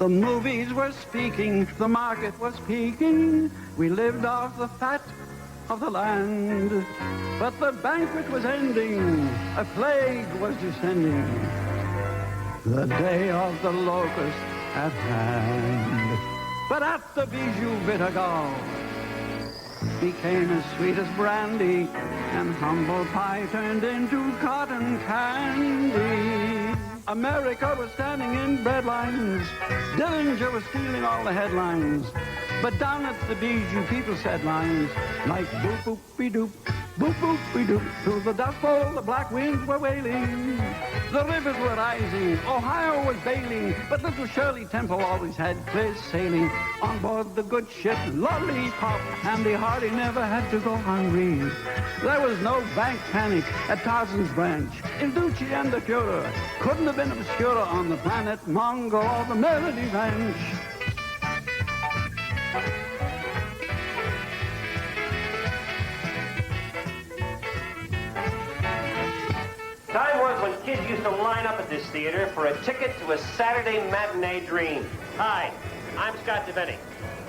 The movies were speaking, the market was peaking. We lived off the fat of the land. But the banquet was ending, a plague was descending. The day of the locust at hand. But at the Bijou bitter gall became as sweet as brandy, and humble pie turned into cotton candy. America was standing in bread lines. Dillinger was stealing all the headlines. But down at the Bijou, people said lines like boop boop be doop, boop boop be doop. Through the Dust Bowl, the black winds were wailing. The rivers were rising, Ohio was bailing, but little Shirley Temple always had clear sailing. On board the good ship Lollipop, Andy Hardy never had to go hungry. There was no bank panic at Tarzan's Branch. Il Duce and the Führer couldn't have been obscurer on the planet Mongol or the Melody Ranch. Time was when kids used to line up at this theater for a ticket to a Saturday matinee dream. Hi, I'm Scott DeVenny,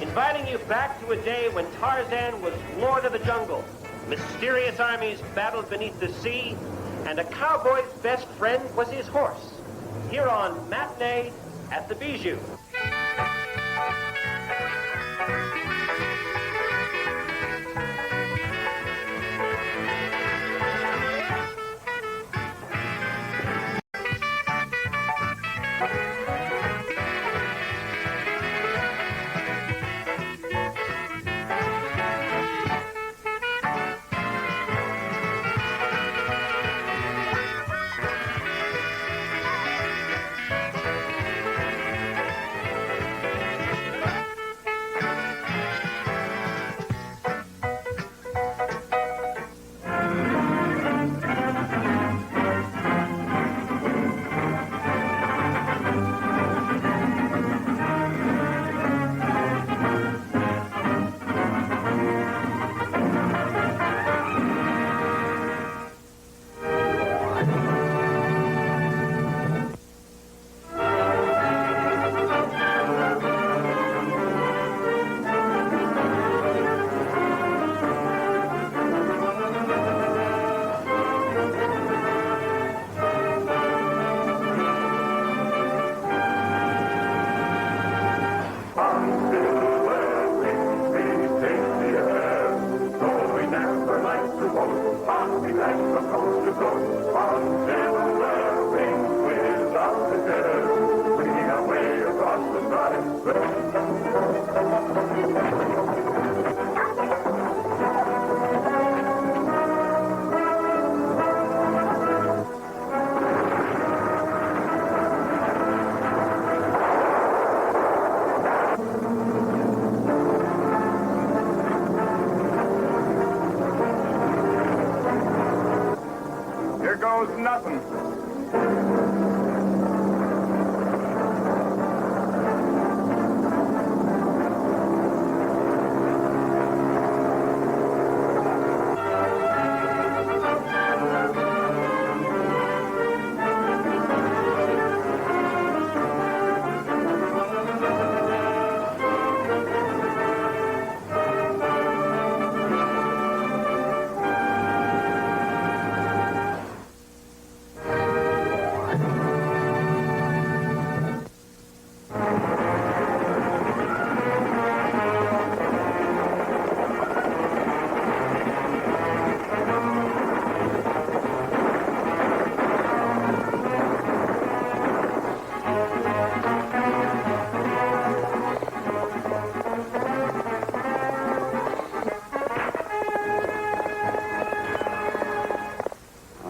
inviting you back to a day when Tarzan was lord of the jungle, mysterious armies battled beneath the sea, and a cowboy's best friend was his horse. Here on Matinee at the Bijou. Here goes nothing.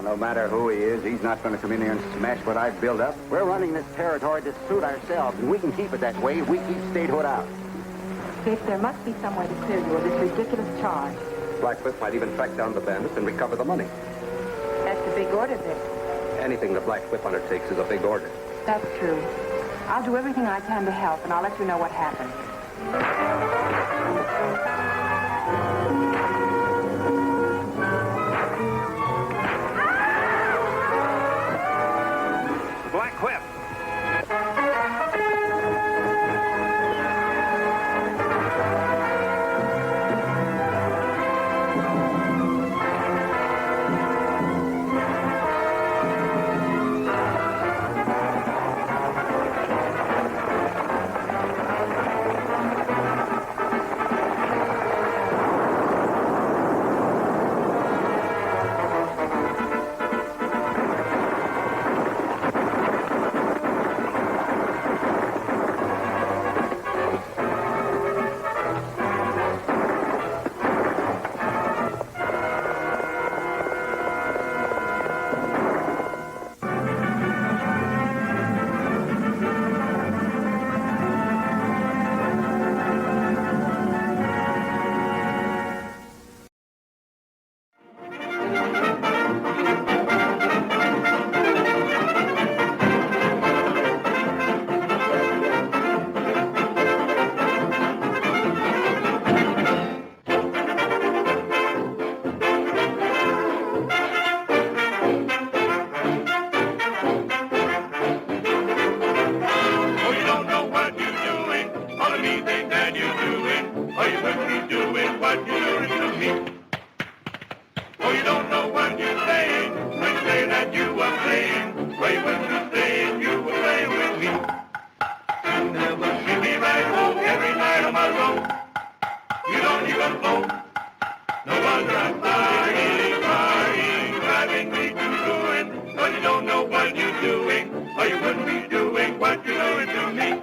No matter who he is, he's not going to come in here and smash what I've built up. We're running this territory to suit ourselves, and we can keep it that way if we keep statehood out. Dick, there must be some way to clear you of this ridiculous charge. Blackcliff might even track down the bandits and recover the money. That's a big order, Dick. Anything the Blackcliff undertakes is a big order. That's true. I'll do everything I can to help, and I'll let you know what happens. Black Whip. or you wouldn't be doing what you're doing to me. Oh, you don't know what you're saying when you say that you were playing, or you wouldn't be saying you were playing with me. You never see me right home every night on my road. You don't even know. No wonder I'm crying, driving me to ruin. But you don't know what you're doing, or you wouldn't be doing what you're doing to me.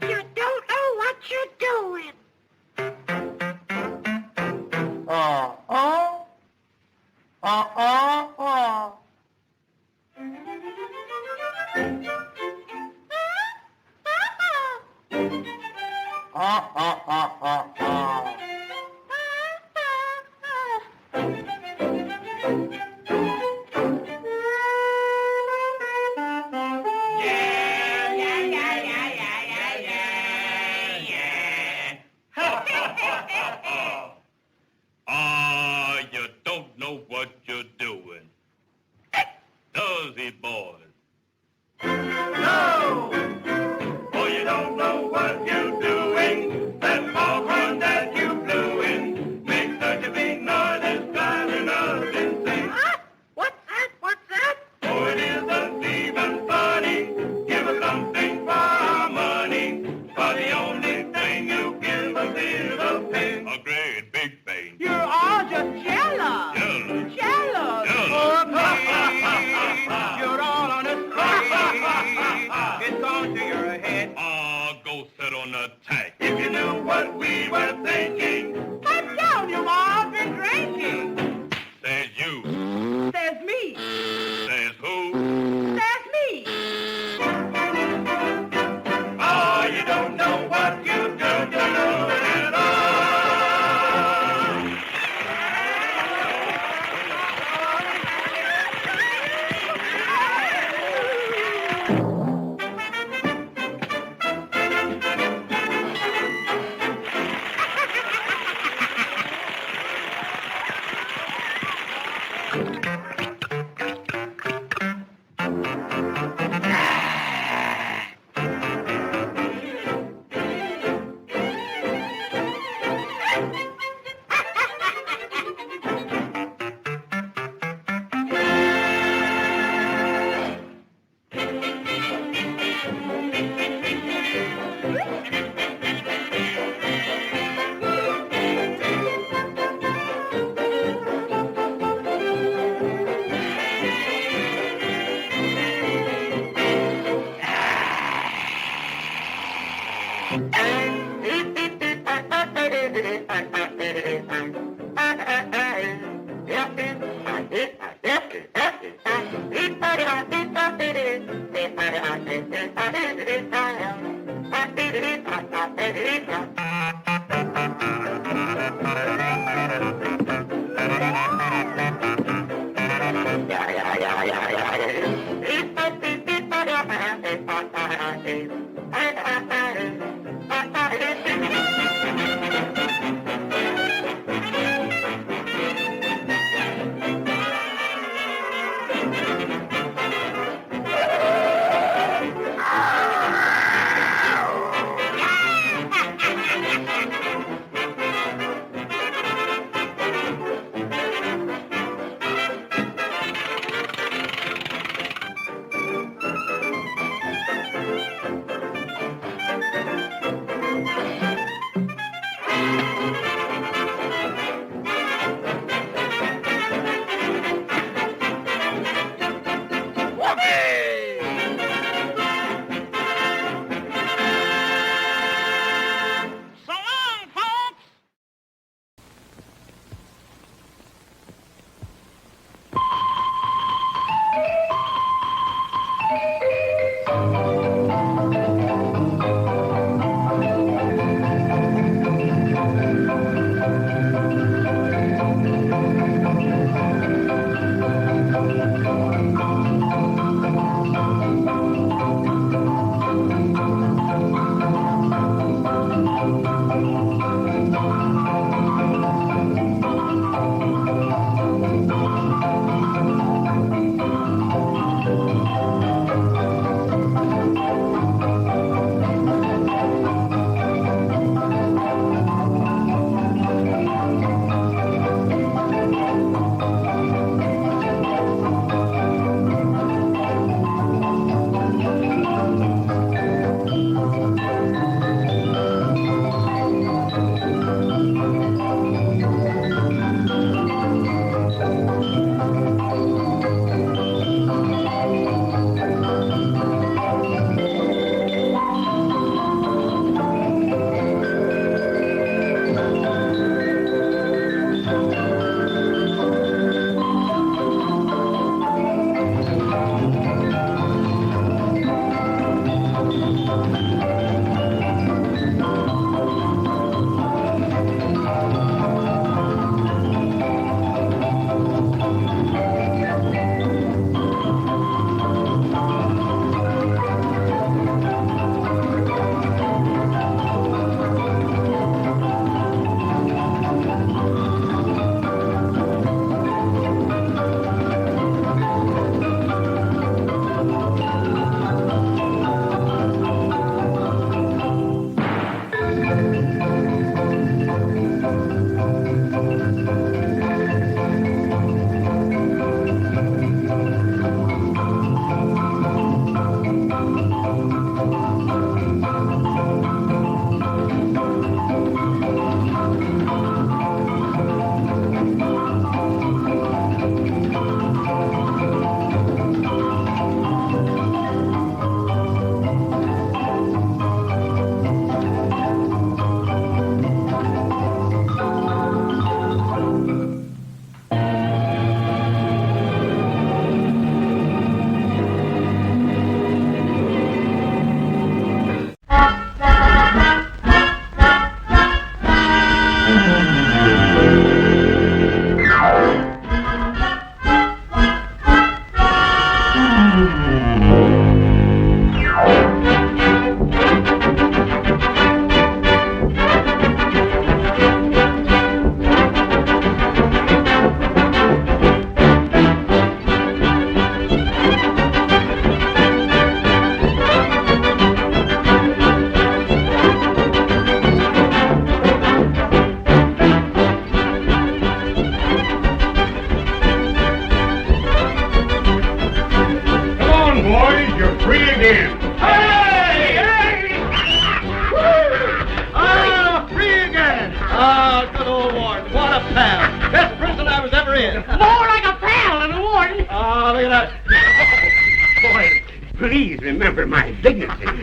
You don't know what you're doing. Does he, boys? No! Oh, you don't know what you're doing. That foghorn that you blew in makes such a big noise it's driving us insane. Huh? What's that? What's that? Oh, it isn't even funny. Give us something for our money. For the only thing you give us is a pain. A great big pain. You're all just jealous. Jealous. Jealous. Jealous. You're all on a string. It's on to your head. Ah, go sit on the tank. If you knew what we were thinking. Pipe down, you've all been drinking. Says you. Says me. Says who? Says me. Oh, you don't know what you do at all.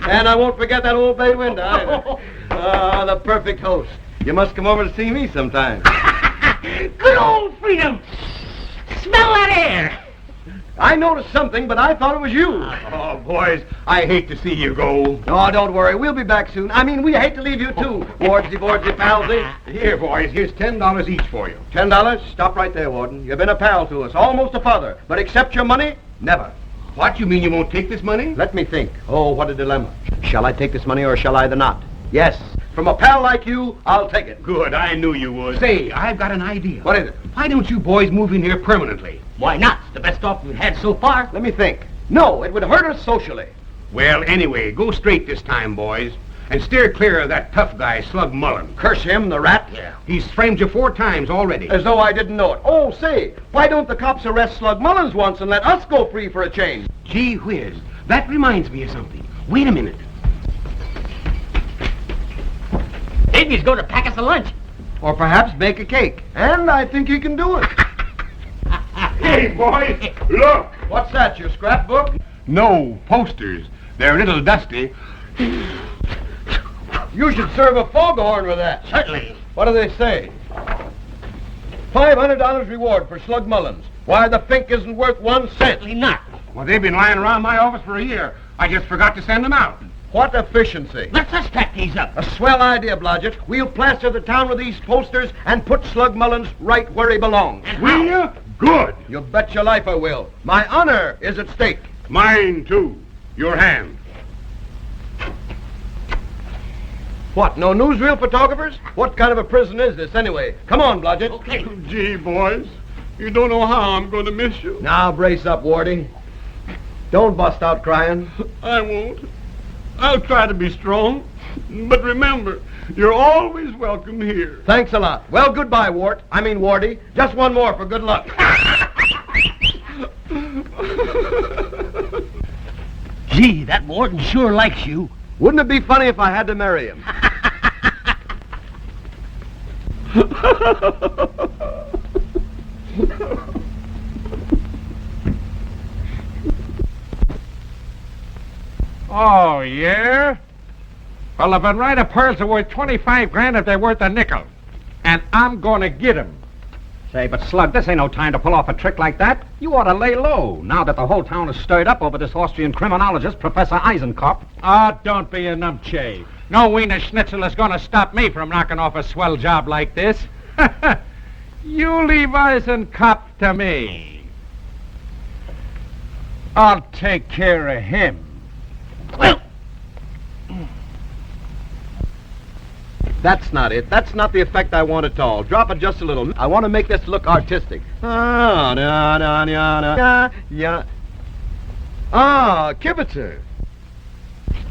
And I won't forget that old bay window either. The perfect host. You must come over to see me sometime. Good old freedom. Smell that air. I noticed something, but I thought it was you. Oh, boys, I hate to see you go. Oh, don't worry. We'll be back soon. I mean, we hate to leave you, too. Wardsy, palsy. Here, boys, here's $10 each for you. $10? Stop right there, Warden. You've been a pal to us, almost a father. But accept your money? Never. What, you mean you won't take this money? Let me think. Oh, what a dilemma. Shall I take this money or shall I not? Yes. From a pal like you, I'll take it. Good, I knew you would. Say, I've got an idea. What is it? Why don't you boys move in here permanently? Why not? It's the best offer we've had so far. Let me think. No, it would hurt us socially. Well, anyway, go straight this time, boys. And steer clear of that tough guy, Slug Mullen. Curse him, the rat. Yeah. He's framed you 4 times already. As though I didn't know it. Oh, say, why don't the cops arrest Slug Mullins once and let us go free for a change? Gee whiz, that reminds me of something. Wait a minute. Maybe he's going to pack us a lunch. Or perhaps bake a cake. And I think he can do it. Hey, boys, look! What's that, your scrapbook? No, posters. They're a little dusty. You should serve a foghorn with that. Certainly. What do they say? $500 reward for Slug Mullins. Why the fink isn't worth 1 cent. Certainly not. Well, they've been lying around my office for a year. I just forgot to send them out. What efficiency. Let's just pack these up. A swell idea, Blodgett. We'll plaster the town with these posters and put Slug Mullins right where he belongs. And Will how? you? Good. You bet your life I will. My honor is at stake. Mine, too. Your hand. What, no newsreel photographers? What kind of a prison is this, anyway? Come on, Blodgett. Okay. Gee, boys, you don't know how I'm going to miss you. Now, brace up, Wardy. Don't bust out crying. I won't. I'll try to be strong. But remember, you're always welcome here. Thanks a lot. Well, goodbye, Wardy. Just one more for good luck. Gee, that warden sure likes you. Wouldn't it be funny if I had to marry him? Oh, yeah? Well, if a right of pearls are worth 25 grand if they're worth a nickel. And I'm gonna get 'em. Say, but Slug, this ain't no time to pull off a trick like that. You ought to lay low, now that the whole town is stirred up over this Austrian criminologist, Professor Eisenkopf. Ah, don't be a numpchay. No Wiener Schnitzel is gonna stop me from knocking off a swell job like this. You leave Eisenkopf to me. I'll take care of him. Well, That's not it. That's not the effect I want at all. Drop it just a little. I want to make this look artistic. Ah, Kibitzer.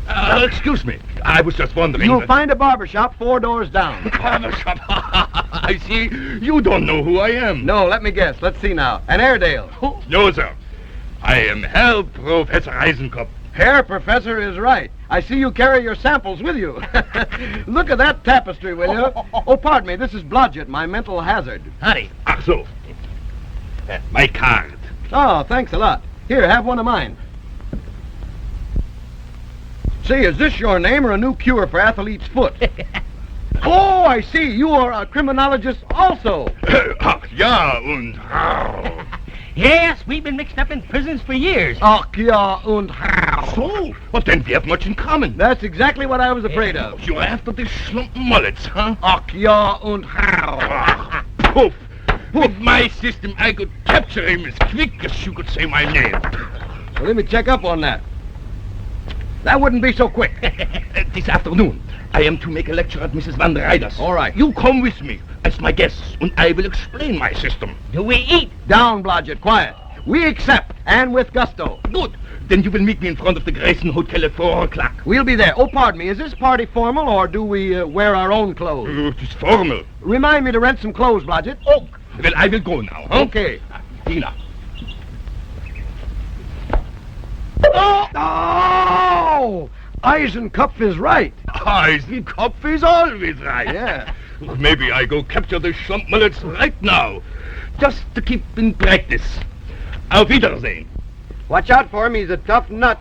Excuse me. I was just wondering. You'll find a barbershop 4 doors down. Barbershop. I see. You don't know who I am. No, let me guess. Let's see now. An Airedale. No, sir. I am Herr Professor Eisenkopf. Herr Professor is right. I see you carry your samples with you. Look at that tapestry, will you? Oh, pardon me. This is Blodgett, my mental hazard. honey. Ach so. My card. Oh, thanks a lot. Here, have one of mine. Say, is this your name or a new cure for athlete's foot? Oh, I see. You are a criminologist also. Ach ja, und Yes, we've been mixed up in prisons for years. Ach ja und how. so. Well, then we have much in common. That's exactly what I was afraid of. You're after the slumpen mullets, huh? Ach ja und how. Ah, poof. With my system, I could capture him as quick as you could say my name. Well, let me check up on that. That wouldn't be so quick. This afternoon, I am to make a lecture at Mrs. Van der Ryder's. All right. You come with me as my guest, and I will explain my system. Do we eat? Down, Blodgett, quiet. We accept, and with gusto. Good. Then you will meet me in front of the Grayson Hotel at 4 o'clock. We'll be there. Oh, pardon me. Is this party formal, or do we wear our own clothes? It is formal. Remind me to rent some clothes, Blodgett. Oh, well, I will go now, huh? Okay. Tina. Oh! Eisenkopf is right. Eisenkopf is always right. Yeah. Maybe I go capture the slump mullets right now, just to keep in practice. Auf Wiedersehen. Watch out for him. He's a tough nut.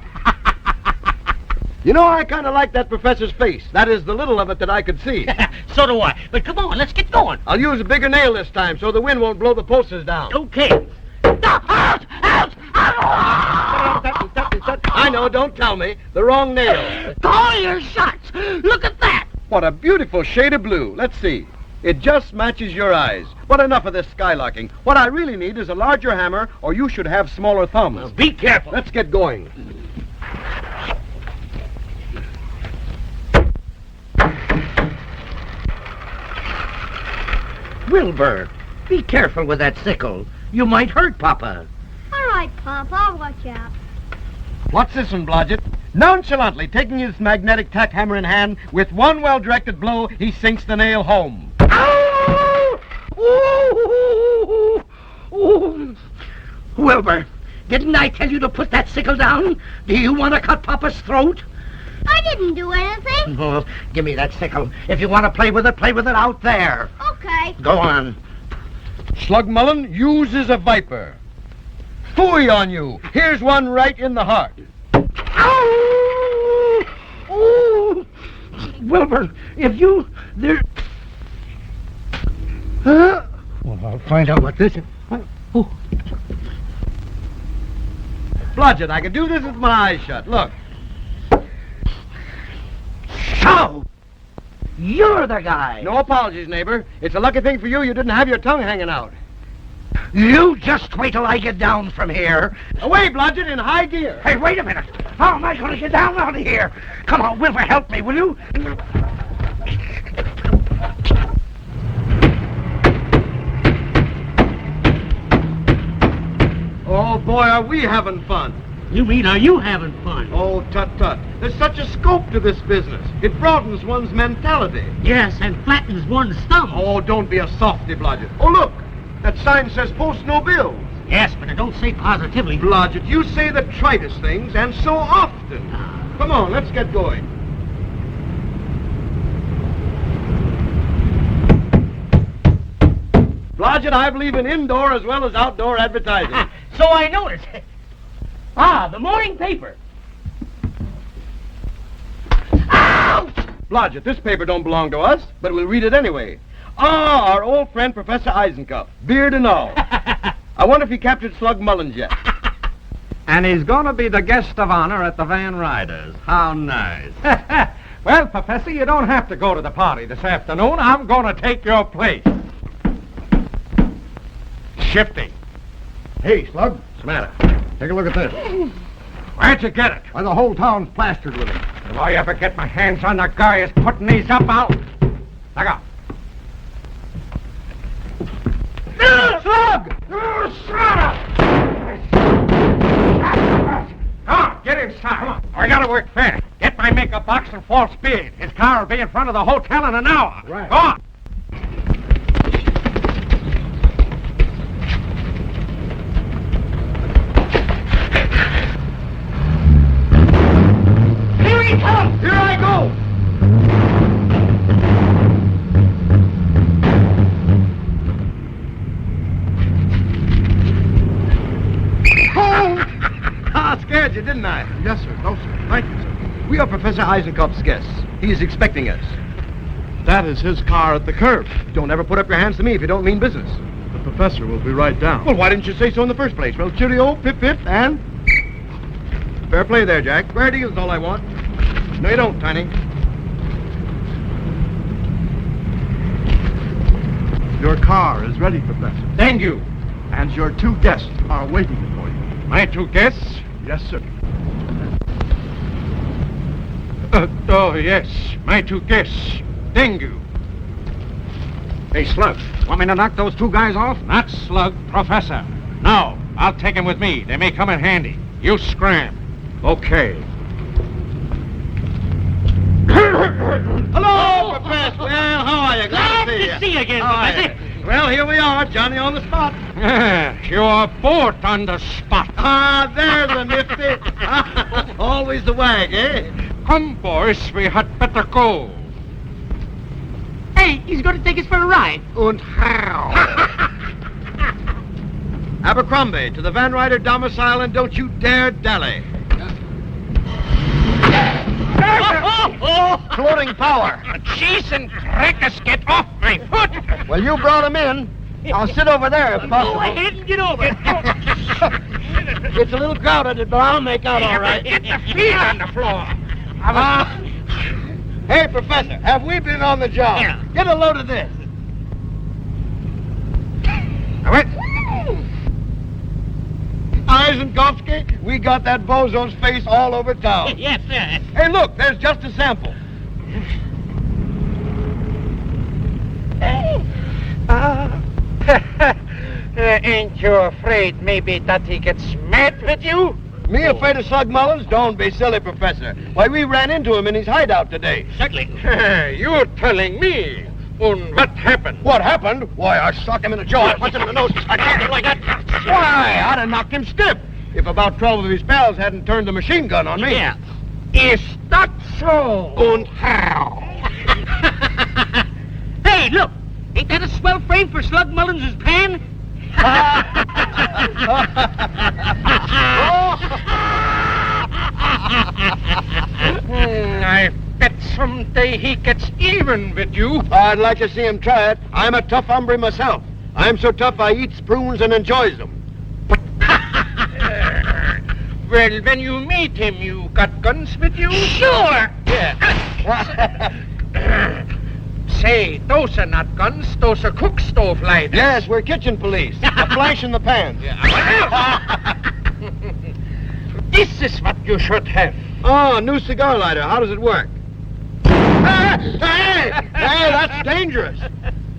You know, I kind of like that professor's face. That is the little of it that I could see. So do I. But come on, let's get going. I'll use a bigger nail this time so the wind won't blow the posters down. Okay. Out! I know, don't tell me. The wrong nail. Call your shots. Look at that. What a beautiful shade of blue. Let's see. It just matches your eyes. But enough of this skylarking. What I really need is a larger hammer, or you should have smaller thumbs. Well, be careful. Let's get going. Wilbur, be careful with that sickle. You might hurt Papa. All right, Pop, I'll watch out. What's this one, Blodgett? Nonchalantly taking his magnetic tack hammer in hand, with one well-directed blow, he sinks the nail home. Ow! Ooh! Ooh! Wilbur, didn't I tell you to put that sickle down? Do you want to cut Papa's throat? I didn't do anything. Oh, give me that sickle. If you want to play with it out there. Okay. Go on. Slug Mullen uses a viper. Phooey on you. Here's one right in the heart. Ow! Ooh! Wilbur, if you... There... Well, I'll find out what this is. Oh. Blodgett, I can do this with my eyes shut. Look. So, you're the guy. No apologies, neighbor. It's a lucky thing for you didn't have your tongue hanging out. You just wait till I get down from here. Away, Blodgett, in high gear. Hey, wait a minute. How am I going to get down out of here? Come on, Wilbur, help me, will you? Oh, boy, are we having fun. You mean, are you having fun? Oh, tut-tut. There's such a scope to this business. It broadens one's mentality. Yes, and flattens one's thumb. Oh, don't be a softy, Blodgett. Oh, look. That sign says post no bills. Yes, but it don't say positively. Blodgett, you say the tritest things, and so often. Come on, let's get going. Blodgett, I believe in indoor as well as outdoor advertising. So I noticed. The morning paper. Ouch! Blodgett, this paper don't belong to us, but we'll read it anyway. Our old friend Professor Eisencup, beard and all. I wonder if he captured Slug Mullins yet. And he's going to be the guest of honor at the Van Riders. How nice. Well, Professor, you don't have to go to the party this afternoon. I'm going to take your place. Shifty. Hey, Slug. What's the matter? Take a look at this. Where'd you get it? Why, the whole town's plastered with it. If I ever get my hands on the guy who's putting these up, I'll... Look out. Slug! Shut up! Come on, get inside. Come on. I gotta work fast. Get my makeup box and false beard. His car will be in front of the hotel in an hour. Right. Go on. Here he comes! Here I go! Scared you, didn't I? Yes, sir. No, sir. Thank you, sir. We are Professor Eisenkopf's guests. He is expecting us. That is his car at the curb. Don't ever put up your hands to me if you don't mean business. The professor will be right down. Well, why didn't you say so in the first place? Well, cheerio, pip-pip, and... Fair play there, Jack. Square deal is all I want. No, you don't, Tiny. Your car is ready, Professor. Thank you. And your two guests are waiting for you. My two guests? Yes, sir. Oh, yes. My two guests. Thank you. Hey, Slug, want me to knock those two guys off? Not Slug, Professor. No, I'll take them with me. They may come in handy. You scram. Okay. Hello, Professor. Well, how are you? Glad to see you again, Professor. Well, here we are, Johnny on the spot. You're both on the spot. Ah, there's a nifty. Always the wag, eh? Come, boys, we had better go. Hey, he's going to take us for a ride. And how? Abercrombie, to the Van Ryder domicile, and don't you dare dally. Floating power. Cheese and crackers, get off my foot! Well, you brought him in. I'll sit over there if possible. Go ahead and get over. It's a little crowded, but I'll make out all right. Get the feet on the floor. Hey, Professor, have we been on the job? Yeah. Get a load of this. What? Eisenkovsky, we got that bozo's face all over town. Yes, sir. Hey, look, there's just a sample. Ain't you afraid maybe that he gets mad with you? Me afraid of Slug Mullins? Don't be silly, Professor. Why, we ran into him in his hideout today. Certainly. You're telling me. And what happened? What happened? Why, I struck him in the jaw. I punched him in the nose. I knocked him like that. Why, I'd have knocked him stiff if about 12 of his pals hadn't turned the machine gun on me. Yeah. Is that so? And how? Hey, look. Ain't that a swell frame for Slug Mullins' pan? I bet someday he gets even with you. I'd like to see him try it. I'm a tough hombre myself. I'm so tough I eats prunes and enjoys them. Well, when you meet him, you got guns with you? Sure. Yeah. Say, those are not guns. Those are cook stove lighters. Yes, we're kitchen police. A flash in the pan. This is what you should have. Oh, new cigar lighter. How does it work? Hey, that's dangerous.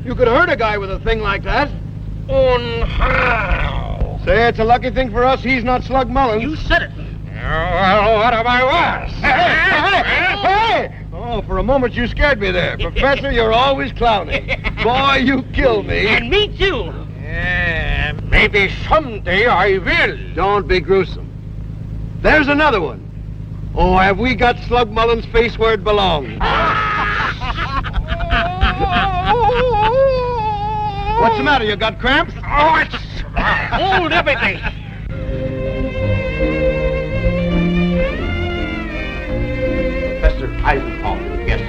You could hurt a guy with a thing like that. On how? Say, it's a lucky thing for us he's not Slug Mullins. You said it. Well, what if I was? Hey! Oh, for a moment you scared me there. Professor, you're always clowning. Boy, you killed me. And me too. Maybe someday I will. Don't be gruesome. There's another one. Oh, have we got Slug Mullins' face where it belongs? What's the matter? You got cramps? Oh, it's hold everything. Professor Eisenhower, yes.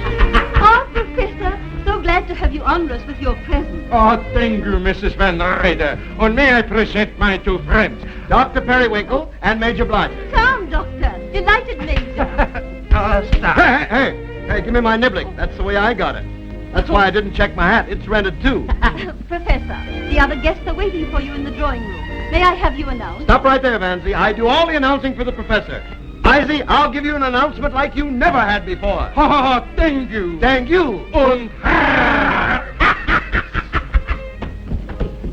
Oh, Professor, so glad to have you honor us with your presence. Oh, thank you, Mrs. Van Ryder. And may I present my two friends, Dr. Periwinkle and Major Blodgett. Come, Doctor. Delighted, Major. stop. Hey, give me my niblick. That's the way I got it. That's why I didn't check my hat. It's rented, too. Professor, the other guests are waiting for you in the drawing room. May I have you announce? Stop right there, Vansy. I do all the announcing for the professor. Izzy, I'll give you an announcement like you never had before. Oh, thank you. Thank you.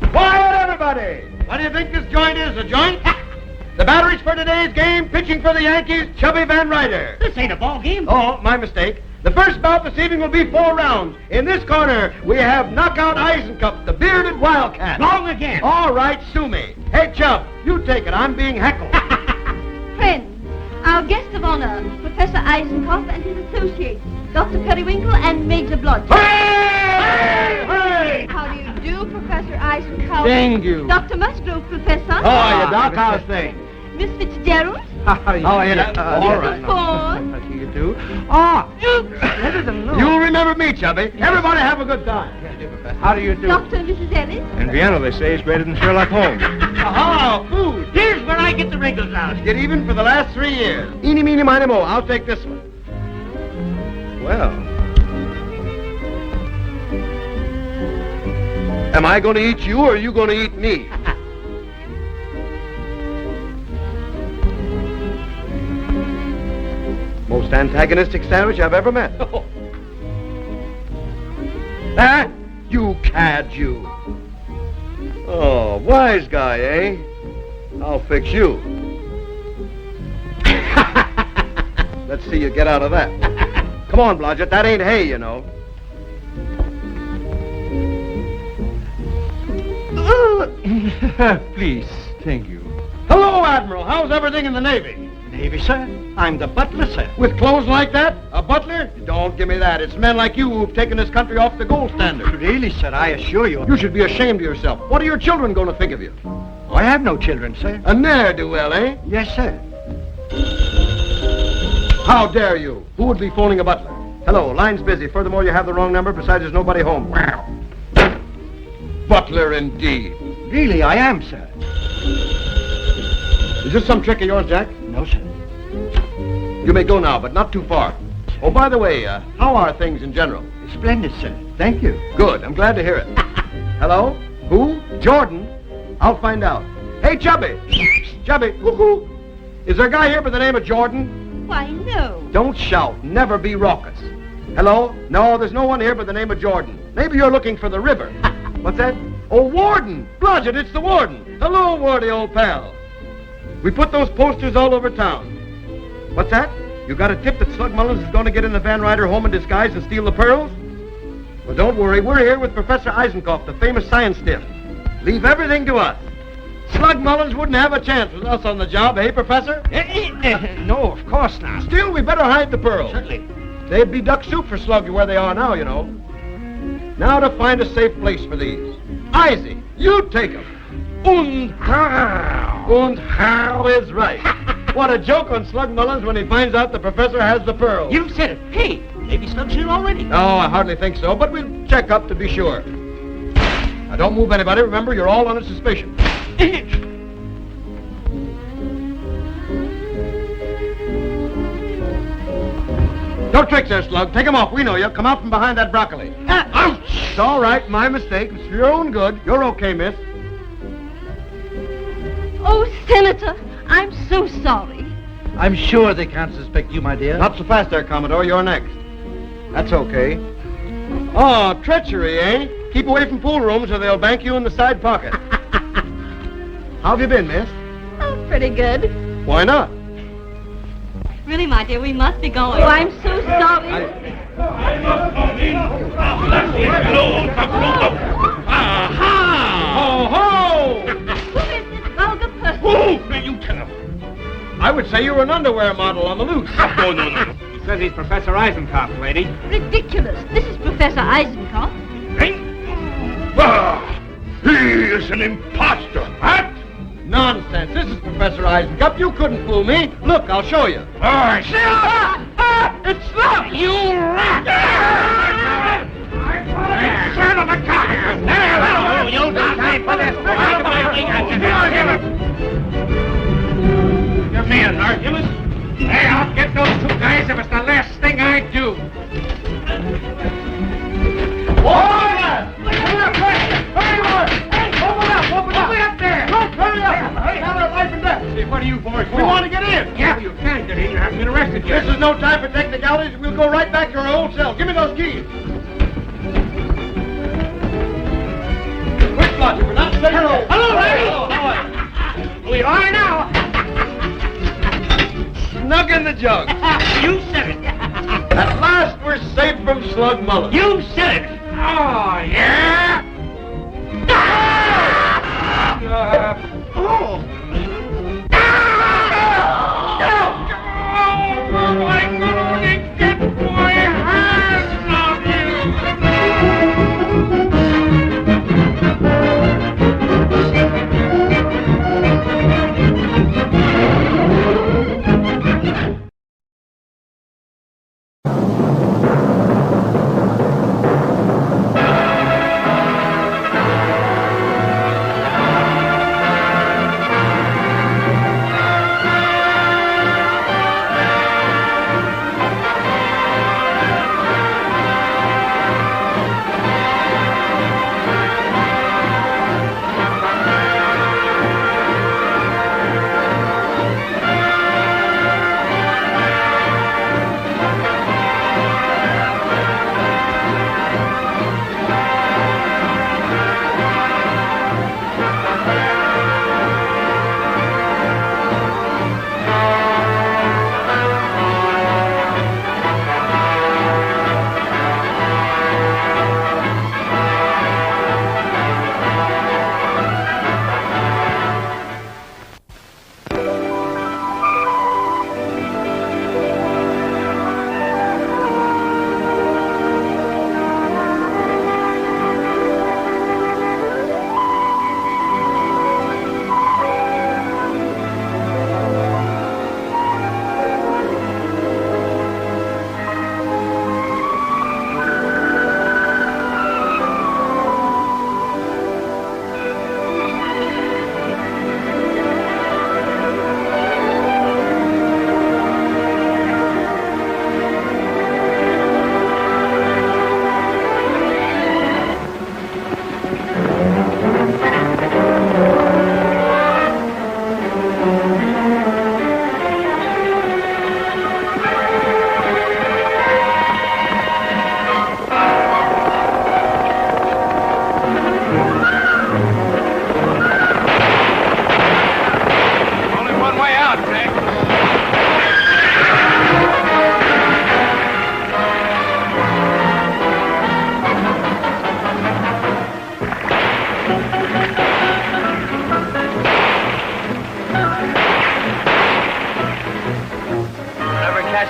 Quiet, everybody. What do you think this joint is, a joint? The batteries for today's game, pitching for the Yankees, Chubby Van Ryder. This ain't a ball game. Oh, my mistake. The first bout this evening will be 4 rounds. In this corner, we have Knockout Eisencup, the bearded wildcat. Wrong again. All right, sue me. Hey, Chub, you take it. I'm being heckled. Friends, our guest of honor, Professor Eisenkopf and his associates, Dr. Periwinkle and Major Blodgett. Hey! How do you do, Professor Eisenkopf? Thank you. Dr. Musgrove, Professor. How are you, Doc? How's things? Miss Fitzgerald. How are you? All right. Ford. How do you do? You'll remember me, Chubby. Everybody have a good time. How do you do? Dr. and Mrs. Ellis. In Vienna, they say he's greater than Sherlock Holmes. Oh, food. Here's where I get the wrinkles out. Get even for the last 3 years. Eeny, meeny, miny, mo. I'll take this one. Well. Am I going to eat you, or are you going to eat me? Most antagonistic sandwich I've ever met. Ah, you cad, you. Oh, wise guy, eh? I'll fix you. Let's see you get out of that. Come on, Blodgett. That ain't hay, you know. Please, thank you. Hello, Admiral. How's everything in the Navy? Navy, sir? I'm the butler, sir. With clothes like that? A butler? Don't give me that. It's men like you who've taken this country off the gold standard. Really, sir, I assure you. You should be ashamed of yourself. What are your children going to think of you? I have no children, sir. A ne'er-do-well, eh? Yes, sir. How dare you? Who would be phoning a butler? Hello, line's busy. Furthermore, you have the wrong number. Besides, there's nobody home. Wow. Butler, indeed. Really, I am, sir. Is this some trick of yours, Jack? No, sir. You may go now, but not too far. Oh, by the way, how are things in general? Splendid, sir. Thank you. Good. I'm glad to hear it. Hello? Who? Jordan? I'll find out. Hey, Chubby! Chubby, cuckoo! Is there a guy here by the name of Jordan? Why, no. Don't shout. Never be raucous. Hello? No, there's no one here by the name of Jordan. Maybe you're looking for the river. What's that? Oh, Warden! Blodgett, it's the Warden. Hello, Wardy, old pal. We put those posters all over town. What's that? You got a tip that Slug Mullins is going to get in the Van Ryder home in disguise and steal the pearls? Well, don't worry. We're here with Professor Eisenkopf, the famous science stiff. Leave everything to us. Slug Mullins wouldn't have a chance with us on the job, eh, Professor? No, of course not. Still, we better hide the pearls. Certainly. They'd be duck soup for Slug where they are now, you know. Now to find a safe place for these. Isaac, you take them. Und how is right. What a joke on Slug Mullins when he finds out the professor has the pearls. You said it. Hey, maybe Slug's here already. No, I hardly think so, but we'll check up to be sure. Now, don't move anybody. Remember, you're all under suspicion. No tricks there, Slug. Take 'em off. We know you. Come out from behind that broccoli. Ouch! It's all right. My mistake. It's for your own good. You're okay, miss. Oh, Senator, I'm so sorry. I'm sure they can't suspect you, my dear. Not so fast there, Commodore. You're next. That's okay. Oh, treachery, eh? Keep away from pool rooms or they'll bank you in the side pocket. How have you been, miss? Oh, pretty good. Why not? Really, my dear, we must be going. Oh, I'm so sorry. Ho, ho! Who is this vulgar person? Oh, you tell him. I would say you were an underwear model on the loose. No. He says he's Professor Eisenkopf, lady. Ridiculous. This is Professor Eisenkopf. He is an imposter. What? Nonsense. This is Professor Eisenkopf. You couldn't fool me. Look, I'll show you. It's Slug! You rat! Son of a cock! You'll die for this! Give me an argument? Hey, I'll get those two guys if it's the last thing I do. Hurry up there! Look, hurry up! Now they're life and death. Hey, what are you boys for? We want to get in. Yeah, you can't get in. You haven't been arrested yet. This is no time for technicalities. We'll go right back to our old cell. Give me those keys. Quick, Blodgett. We're not safe. Hello, lady. Hello. We are now. Snug in the jug. You said it. At last, we're safe from Slug Mullins. You said it. Oh, yeah? Oh. I'm going to get my hands on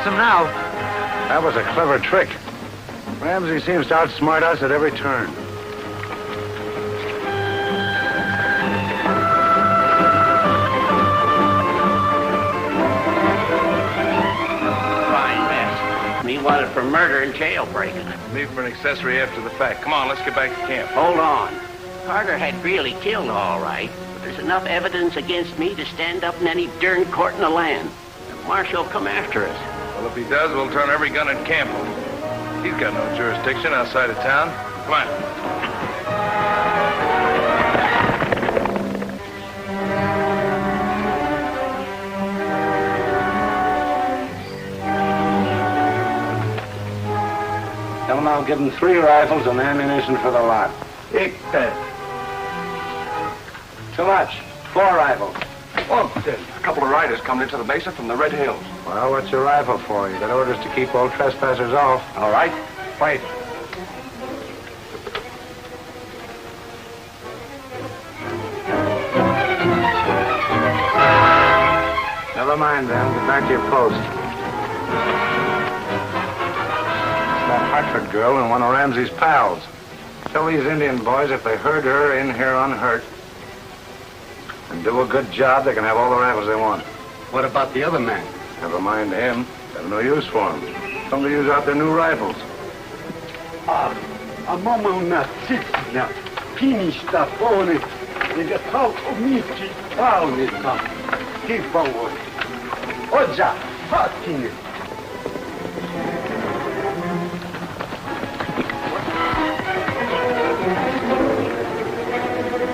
him now. That was a clever trick. Ramsey seems to outsmart us at every turn. Fine mess. Me wanted for murder and jailbreaking. Me for an accessory after the fact. Come on, let's get back to camp. Hold on. Carter had really killed all right, but there's enough evidence against me to stand up in any darn court in the land. The marshal will come after us. Well, if he does, we'll turn every gun in camp on him. He's got no jurisdiction outside of town. Come on. Tell him I'll give him 3 rifles and ammunition for the lot. Take that. Too much. 4 rifles. Oh, there's a couple of riders coming into the mesa from the Red Hills. Well, what's your rifle for? You got orders to keep old trespassers off. All right. Wait. Never mind, then. Get back to your post. That Hartford girl and one of Ramsey's pals. Tell these Indian boys if they herd her in here unhurt and do a good job, they can have all the rifles they want. What about the other man? Never mind him. Got no use for him. Some to use out their new rifles. A mama una cicina, finista pone, e de tal omiti, paunita, que favor. Oja, fatine.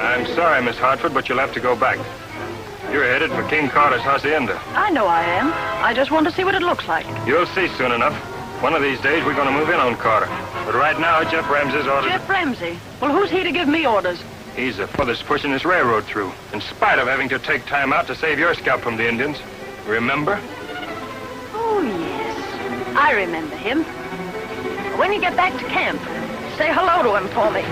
I'm sorry, Miss Hartford, but you'll have to go back. You're headed for King Carter's hacienda. I know I am. I just want to see what it looks like. You'll see soon enough. One of these days, we're going to move in on Carter. But right now, Jeff Ramsey's orders... Jeff Ramsey? Well, who's he to give me orders? He's the furthest pushing this railroad through, in spite of having to take time out to save your scalp from the Indians. Remember? Oh, yes. I remember him. When you get back to camp, say hello to him for me.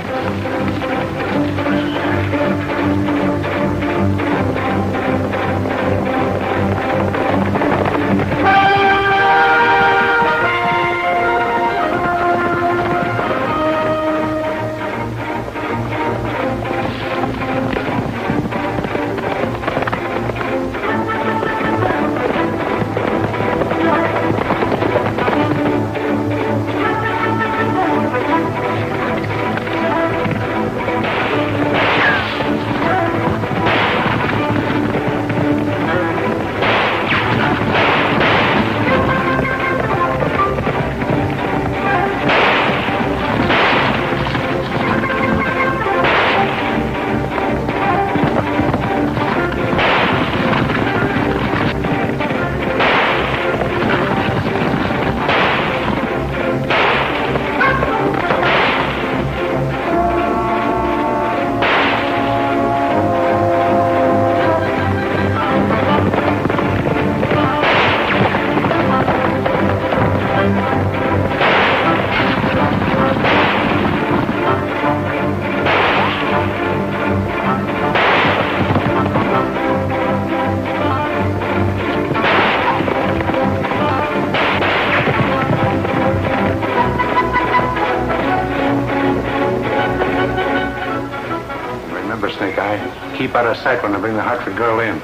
Keep out of sight when I bring the Hartford girl in.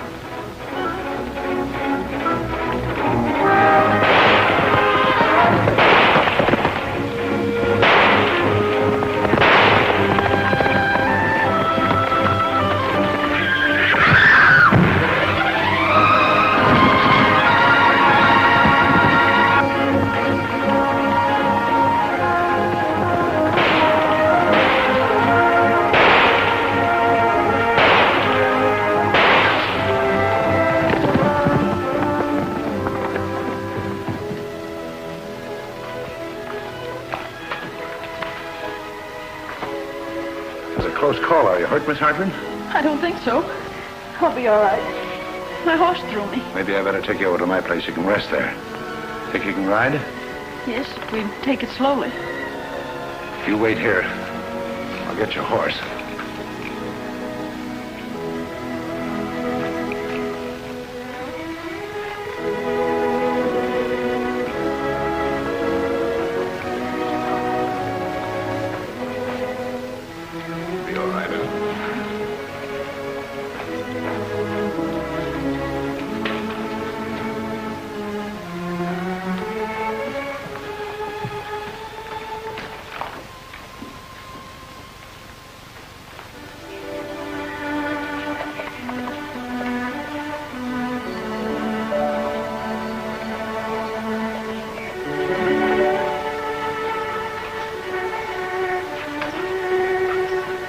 Close call. Are you hurt, Miss Hartford? I don't think so. I'll be all right. My horse threw me. Maybe I better take you over to my place. You can rest there. Think you can ride? Yes, if we take it slowly. You wait here. I'll get your horse.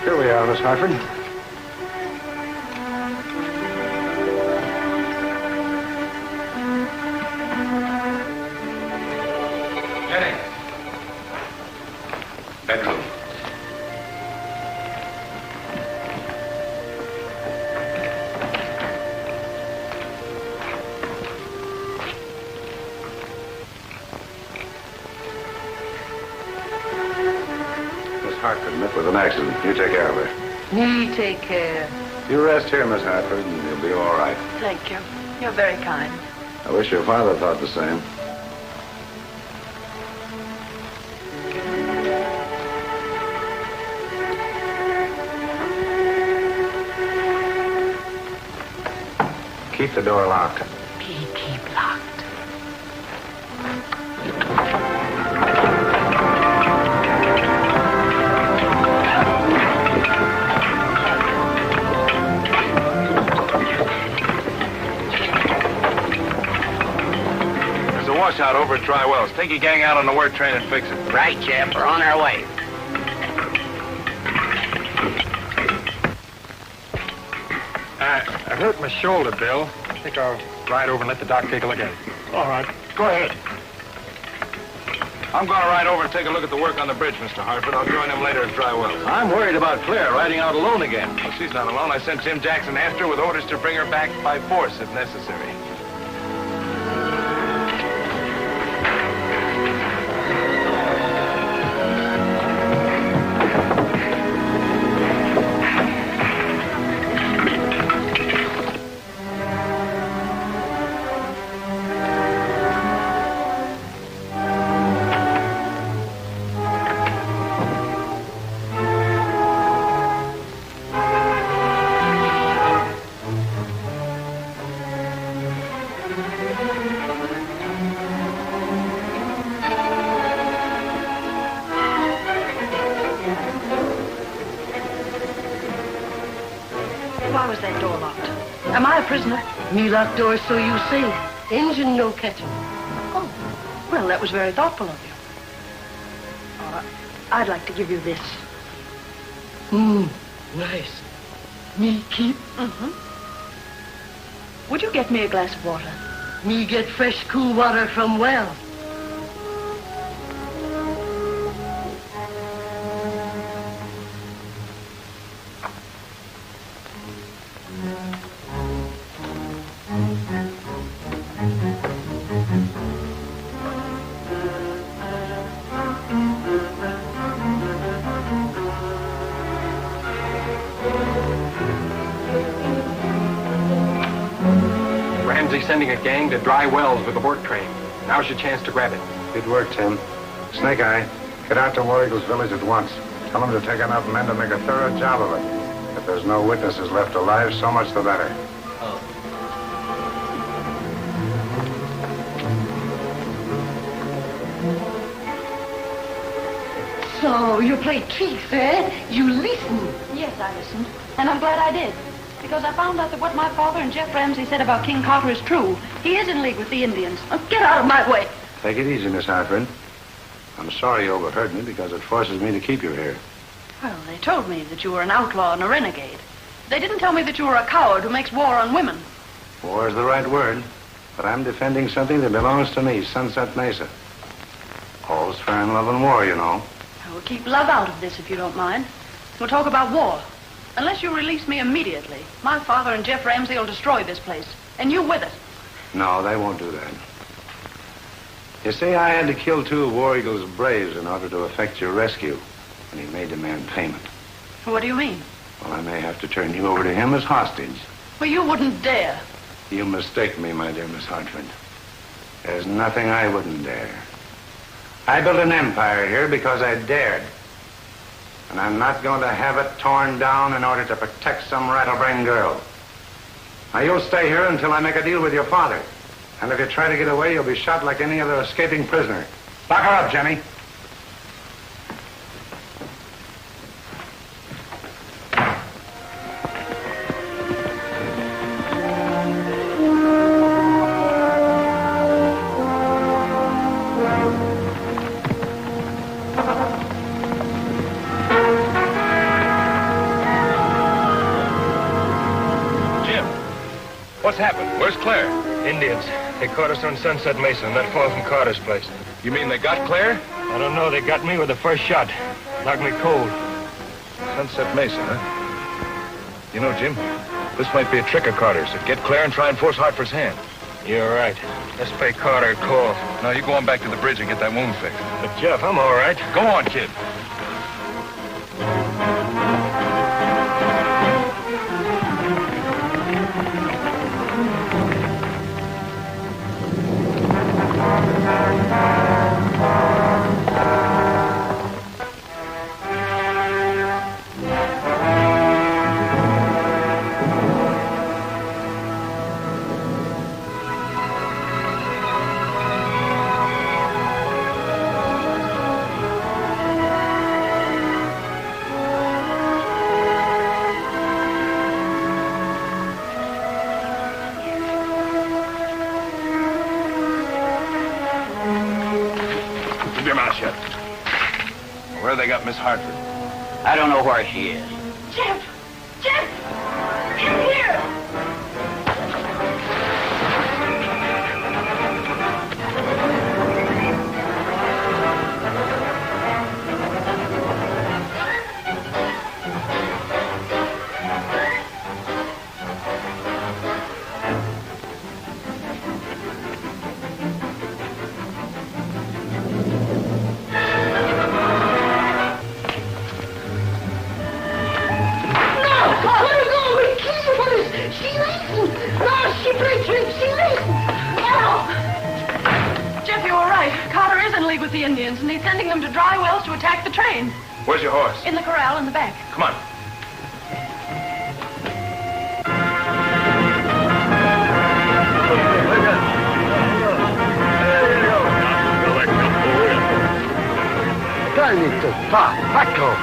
Here we are, Miss Hartford. Jenny. Bedroom. Miss Hartford met with an accident. You take care of her. Me take care. You rest here, Miss Hartford, and you'll be all right. Thank you. You're very kind. I wish your father thought the same. Keep the door locked. Keep locked. There's a washout over at Dry Wells. Take your gang out on the work train and fix it. Right, Jeff. We're on our way. I hurt my shoulder, Bill. I think I'll ride over and let the doc take a look at it. All right. Go ahead. I'm going to ride over and take a look at the work on the bridge, Mr. Hartford. I'll join him later at Dry Wells. I'm worried about Claire riding out alone again. Well, she's not alone. I sent Jim Jackson after her with orders to bring her back by force if necessary. Why was that door locked? Am I a prisoner? Me lock door so you say. Engine no catching. Oh, well, that was very thoughtful of you. I'd like to give you this. Nice. Me keep. Mm-hmm. Would you get me a glass of water? Me get fresh, cool water from well. Ramsey's sending a gang to Dry Wells with the work train. Now's your chance to grab it. Good work, Tim. Snake Eye, get out to War Eagle's village at once. Tell them to take enough men to make a thorough job of it. If there's no witnesses left alive, so much the better. So you play tricks, eh? You listen. Yes, I listened. And I'm glad I did. Because I found out that what my father and Jeff Ramsey said about King Carter is true. He is in league with the Indians. Oh, get out of my way. Take it easy, Miss Hartford. I'm sorry you overheard me because it forces me to keep you here. Well, they told me that you were an outlaw and a renegade. They didn't tell me that you were a coward who makes war on women. War is the right word, but I'm defending something that belongs to me, Sunset Mesa. All's fair in love and war, you know. We'll keep love out of this if you don't mind. We'll talk about war. Unless you release me immediately, my father and Jeff Ramsey will destroy this place. And you with it. No, they won't do that. You see, I had to kill 2 of War Eagle's braves in order to effect your rescue, and he may demand payment. What do you mean? Well, I may have to turn you over to him as hostage. Well, you wouldn't dare. You mistake me, my dear Miss Hartford. There's nothing I wouldn't dare. I built an empire here because I dared. And I'm not going to have it torn down in order to protect some rattlebrain girl. Now, you'll stay here until I make a deal with your father. And if you try to get away, you'll be shot like any other escaping prisoner. Lock her up, Jenny. happened? Where's Claire? Indians. They caught us on Sunset Mesa, not far from Carter's place. You mean they got Claire? I don't know. They got me with the first shot. Knocked me cold. Sunset Mesa, huh? You know, Jim, this might be a trick of Carter's. So get Claire and try and force Hartford's hand. You're right. Let's pay Carter a call. No, you go on back to the bridge and get that wound fixed. But, Jeff, I'm all right. Go on, kid. Where they got Miss Hartford? I don't know where she is. Jeff! Jeff! In here! Jeff, you were right. Carter is in league with the Indians, and he's sending them to dry wells to attack the train. Where's your horse? In the corral in the back. Come on. Calmito, pa, Paco.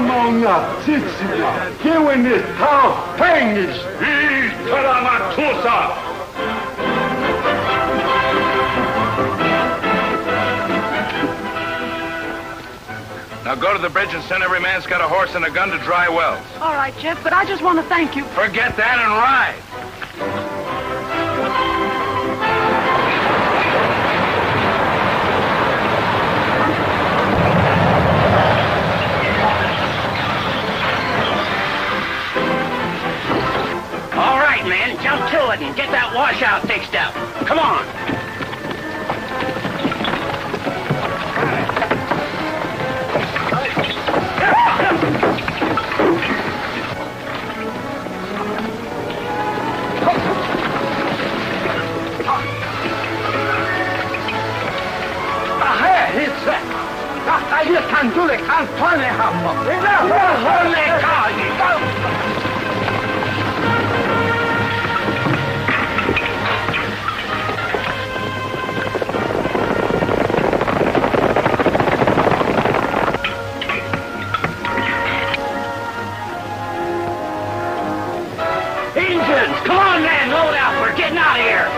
Mamma Tizia, here in this town, pennies. Now go to the bridge and send every man who's got a horse and a gun to dry wells. All right, Jeff, but I just want to thank you. Forget that and ride. All right, man, jump to it and get that washout fixed up. Come on. You can do the cantone hammer. Engines, come on, man, load out. We're getting out of here.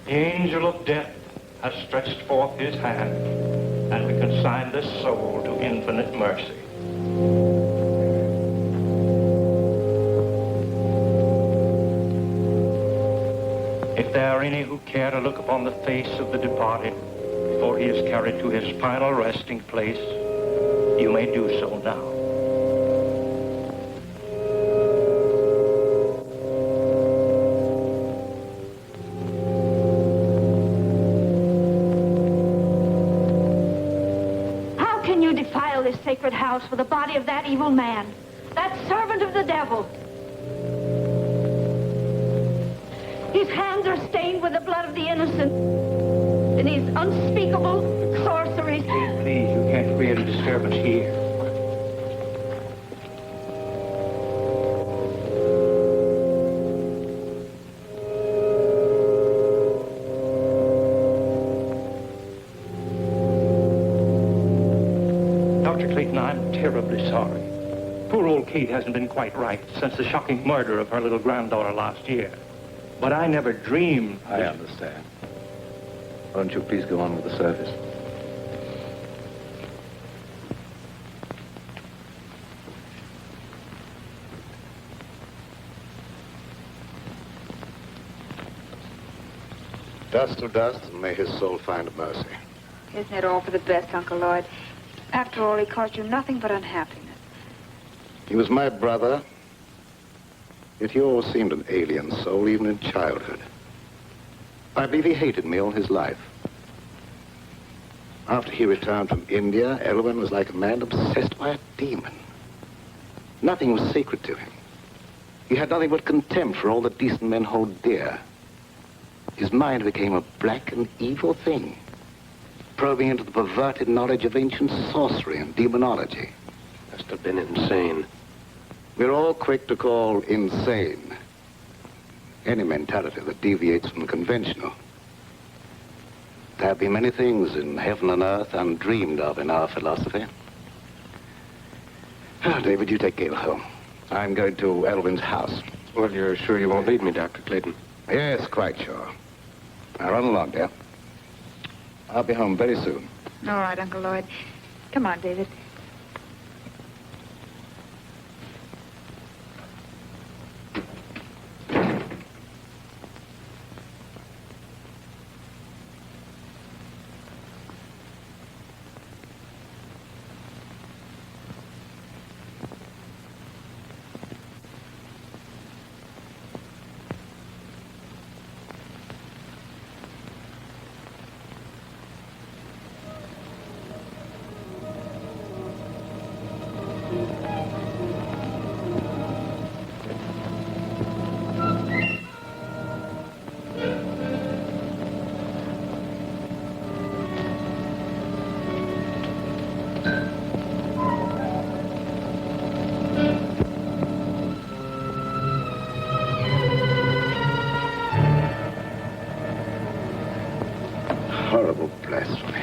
The angel of death has stretched forth his hand, and we consign this soul to infinite mercy. If there are any who care to look upon the face of the departed before he is carried to his final resting place, you may do so now. How can you defile this sacred house with the body of that evil man, that servant of the devil? His hands are stained with the blood of the innocent, and his unspeakable sorceries. Please, you can't create a disturbance here. Dr. Clayton, I'm terribly sorry. Poor old Kate hasn't been quite right since the shocking murder of her little granddaughter last year. But I never dreamed... I understand. Why don't you please go on with the service? Dust to dust, and may his soul find mercy. Isn't it all for the best, Uncle Lloyd? After all, he caused you nothing but unhappiness. He was my brother, yet he always seemed an alien soul, even in childhood. I believe he hated me all his life. After he returned from India, Elwyn was like a man obsessed by a demon. Nothing was sacred to him. He had nothing but contempt for all that decent men hold dear. His mind became a black and evil thing, probing into the perverted knowledge of ancient sorcery and demonology. Must have been insane. We're all quick to call insane any mentality that deviates from the conventional. There be many things in heaven and earth undreamed of in our philosophy. Ah, David, you take Gail home. I'm going to Elwyn's house. Well, you're sure you won't leave me, Dr. Clayton? Yes, quite sure. Now run along, dear. I'll be home very soon. All right, Uncle Lloyd. Come on, David. Horrible blasphemy.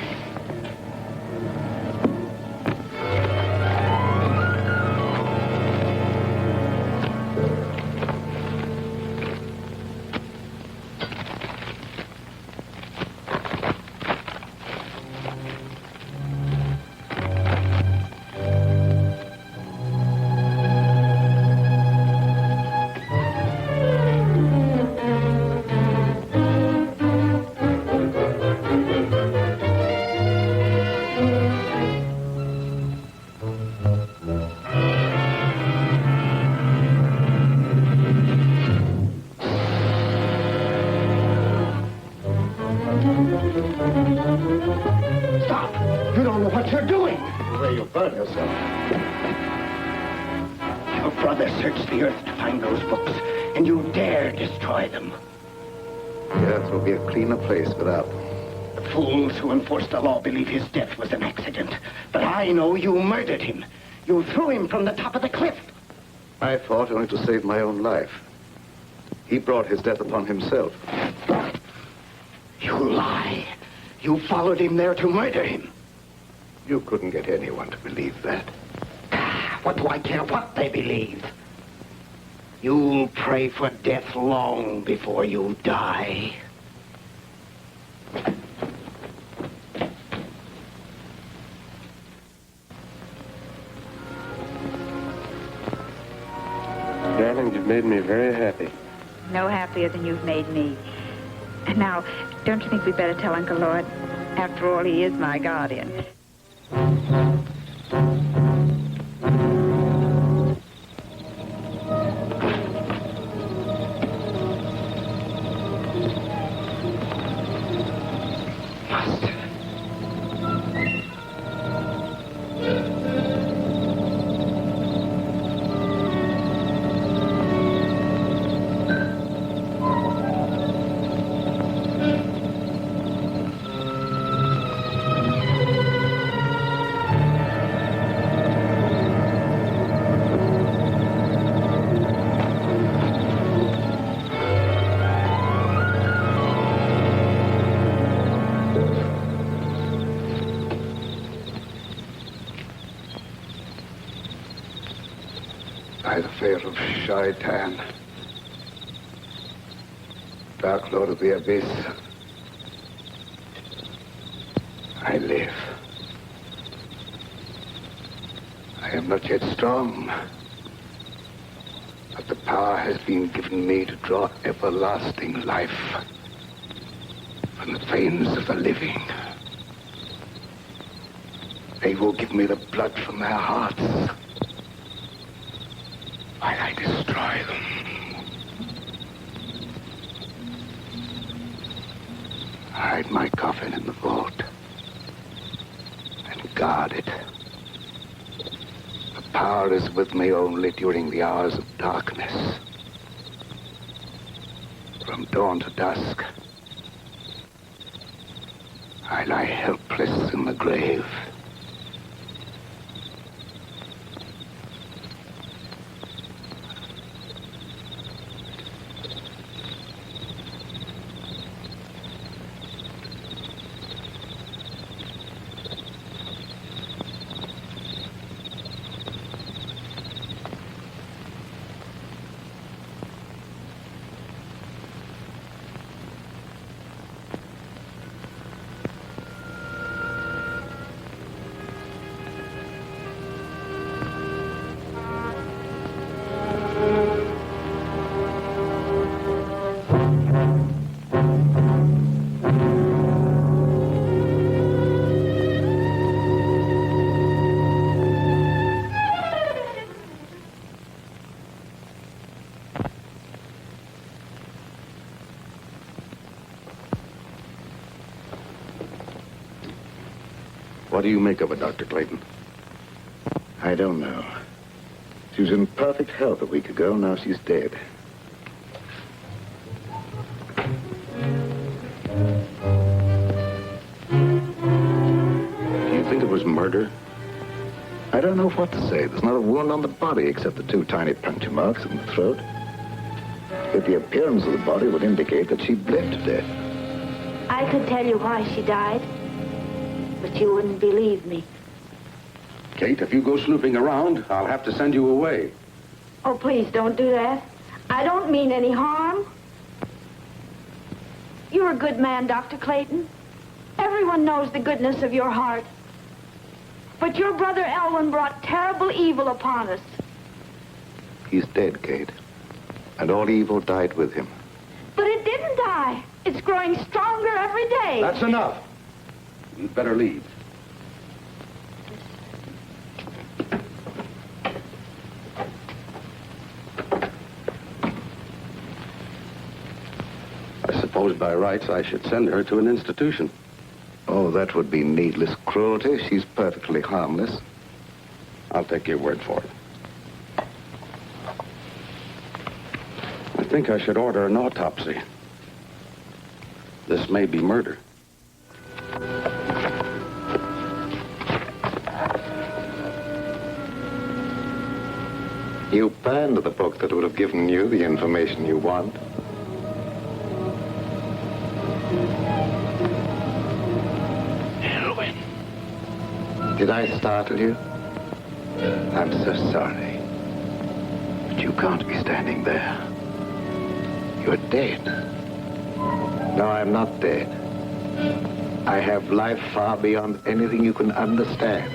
Stop! You don't know what you're doing. The way you burn yourself. Your brother searched the earth to find those books, and you dare destroy them. The earth will be a cleaner place without them. The fools who enforce the law believe his death was an accident. But I know you murdered him. You threw him from the top of the cliff. I fought only to save my own life. He brought his death upon himself. You lie. You followed him there to murder him. You couldn't get anyone to believe that. What do I care what they believe? You'll pray for death long before you die. You've made me very happy. No happier than you've made me. Now, don't you think we'd better tell Uncle Lord? After all, he is my guardian. By the fear of Shaitan, Dark Lord of the Abyss, I live. I am not yet strong, but the power has been given me to draw everlasting life from the veins of the living. They will give me the blood from their hearts while I destroy them. Hide my coffin in the vault and guard it. The power is with me only during the hours of darkness. From dawn to dusk, I lie helpless in the grave. What do you make of it, Dr. Clayton? I don't know. She was in perfect health a week ago. Now she's dead. Do you think it was murder? I don't know what to say. There's not a wound on the body except the 2 tiny puncture marks in the throat. But the appearance of the body would indicate that she bled to death. I could tell you why she died, but you wouldn't believe me. Kate, if you go snooping around, I'll have to send you away. Oh, please don't do that. I don't mean any harm. You're a good man, Dr. Clayton. Everyone knows the goodness of your heart. But your brother Elwyn brought terrible evil upon us. He's dead, Kate. And all evil died with him. But it didn't die. It's growing stronger every day. That's enough. You'd better leave. I suppose by rights I should send her to an institution. Oh, that would be needless cruelty. She's perfectly harmless. I'll take your word for it. I think I should order an autopsy. This may be murder. You banned the book that would have given you the information you want. Elwyn. Did I startle you? I'm so sorry. But you can't be standing there. You're dead. No, I'm not dead. I have life far beyond anything you can understand.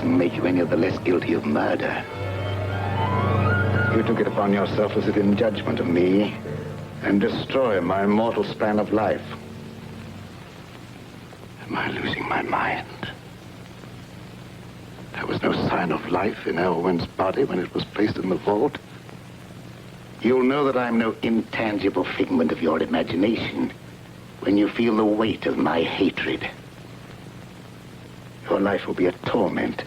doesn't make you any of the less guilty of murder. You took it upon yourself to sit in judgment of me and destroy my immortal span of life. Am I losing my mind? There was no sign of life in Elwyn's body when it was placed in the vault. You'll know that I'm no intangible figment of your imagination when you feel the weight of my hatred. Your life will be a torment.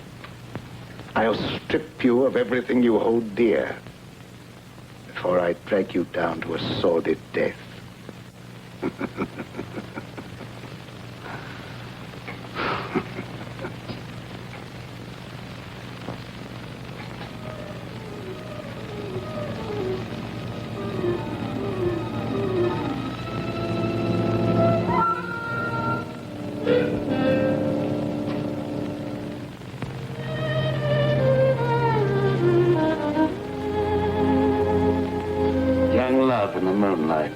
I'll strip you of everything you hold dear before I drag you down to a sordid death. In the moonlight,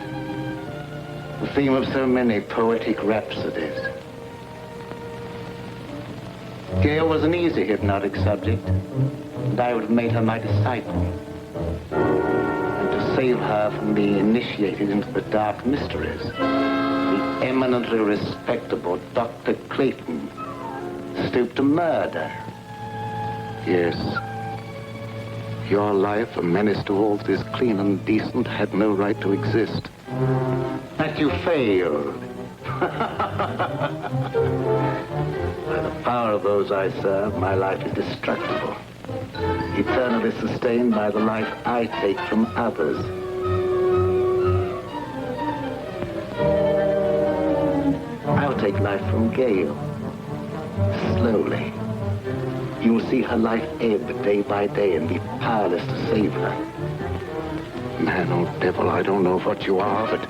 the theme of so many poetic rhapsodies. Gail was an easy hypnotic subject, and I would have made her my disciple. And to save her from being initiated into the dark mysteries, the eminently respectable Dr. Clayton stooped to murder. Yes. Your life, a menace to all that is clean and decent, had no right to exist. That you failed. By the power of those I serve, my life is destructible, eternally sustained by the life I take from others. I'll take life from Gail, slowly. You'll see her life ebb day by day and be powerless to save her. Man or devil, I don't know what you are, but...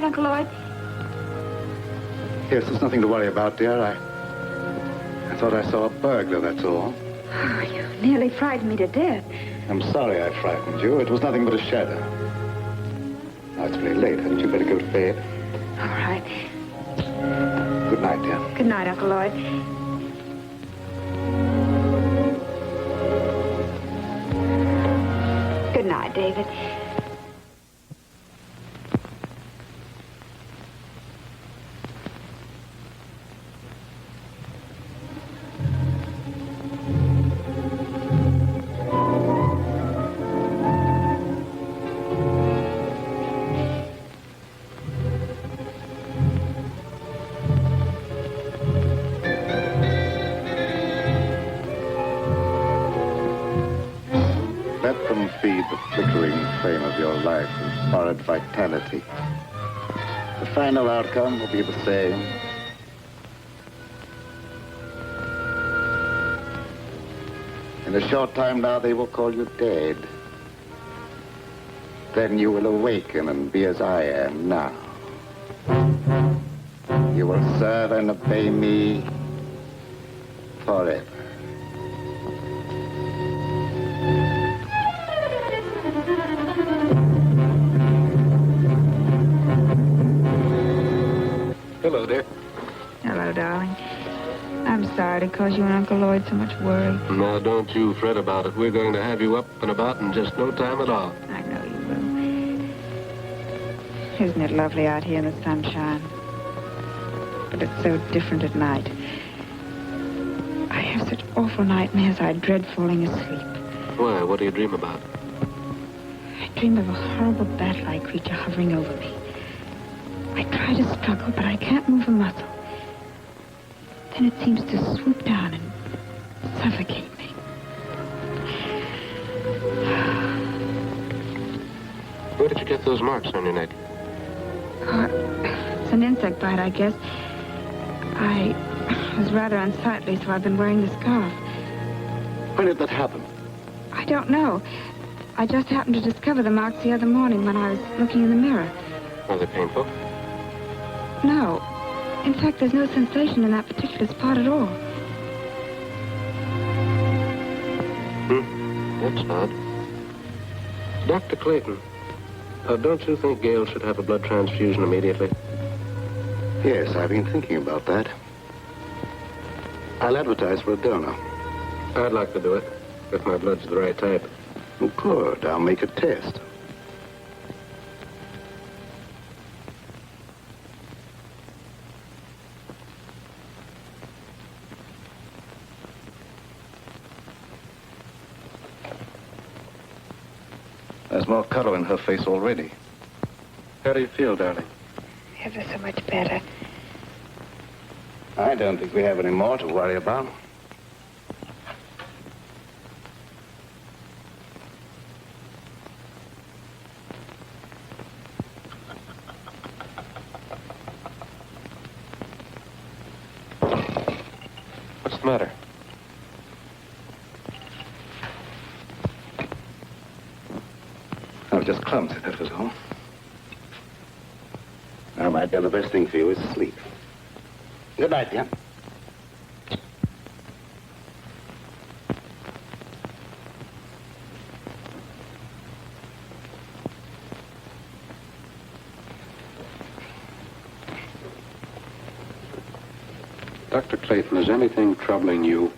Uncle Lloyd? Yes, there's nothing to worry about, dear. I thought I saw a burglar, that's all. Oh, you nearly frightened me to death. I'm sorry I frightened you. It was nothing but a shadow. Now, it's very late. Hadn't you better go to bed? All right. Good night, dear. Good night, Uncle Lloyd. Good night, David. Feed the flickering flame of your life with borrowed vitality. The final outcome will be the same. In a short time now, they will call you dead. Then you will awaken and be as I am now. You will serve and obey me forever. Hello, dear. Hello, darling. I'm sorry to cause you and Uncle Lloyd so much worry. Now, don't you fret about it. We're going to have you up and about in just no time at all. I know you will. Isn't it lovely out here in the sunshine? But it's so different at night. I have such awful nightmares I dread falling asleep. Why? What do you dream about? I dream of a horrible bat-like creature hovering over me. I try to struggle, but I can't move a muscle. Then it seems to swoop down and suffocate me. Where did you get those marks on your neck? It's an insect bite, I guess. I was rather unsightly, so I've been wearing the scarf. When did that happen? I don't know. I just happened to discover the marks the other morning when I was looking in the mirror. Are they painful? No. In fact, there's no sensation in that particular spot at all. That's odd. Dr. Clayton, don't you think Gail should have a blood transfusion immediately? Yes, I've been thinking about that. I'll advertise for a donor. I'd like to do it, if my blood's the right type. Oh, good. I'll make a test. There's more color in her face already. How do you feel, darling? Ever so much better. I don't think we have any more to worry about. What's the matter? I was just clumsy, that was all. Now, my dear, the best thing for you is sleep. Good night, dear. Dr. Clayton, is anything troubling you?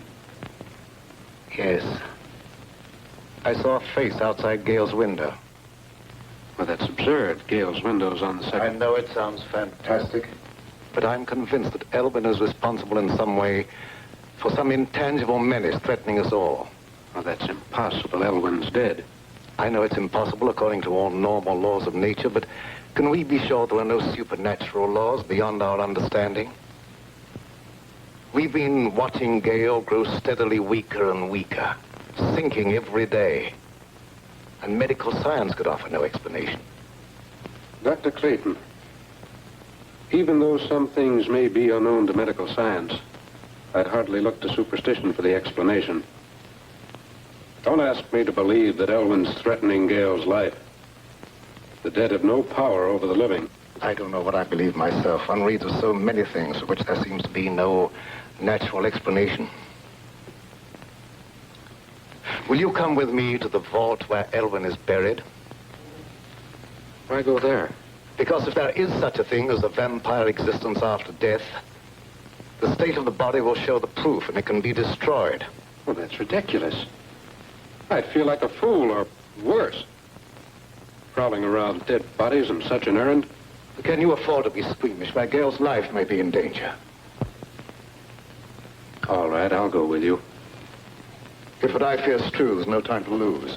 Yes. I saw a face outside Gail's window. Well, that's absurd. Gail's window's on the second... I know it sounds fantastic, but I'm convinced that Elvin is responsible in some way for some intangible menace threatening us all. Well, that's impossible. Elwin's dead. I know it's impossible according to all normal laws of nature, but can we be sure there are no supernatural laws beyond our understanding? We've been watching Gail grow steadily weaker and weaker, sinking every day. And medical science could offer no explanation. Dr. Clayton, even though some things may be unknown to medical science, I'd hardly look to superstition for the explanation. Don't ask me to believe that Elwin's threatening Gail's life. The dead have no power over the living. I don't know what I believe myself. One reads of so many things for which there seems to be no natural explanation. Will you come with me to the vault where Elwin is buried? Why go there? Because if there is such a thing as a vampire existence after death, the state of the body will show the proof and it can be destroyed. Well, that's ridiculous. I'd feel like a fool, or worse. Prowling around dead bodies on such an errand. Can you afford to be squeamish? My Gail's life may be in danger. All right, I'll go with you. If what I fear is true, there's no time to lose.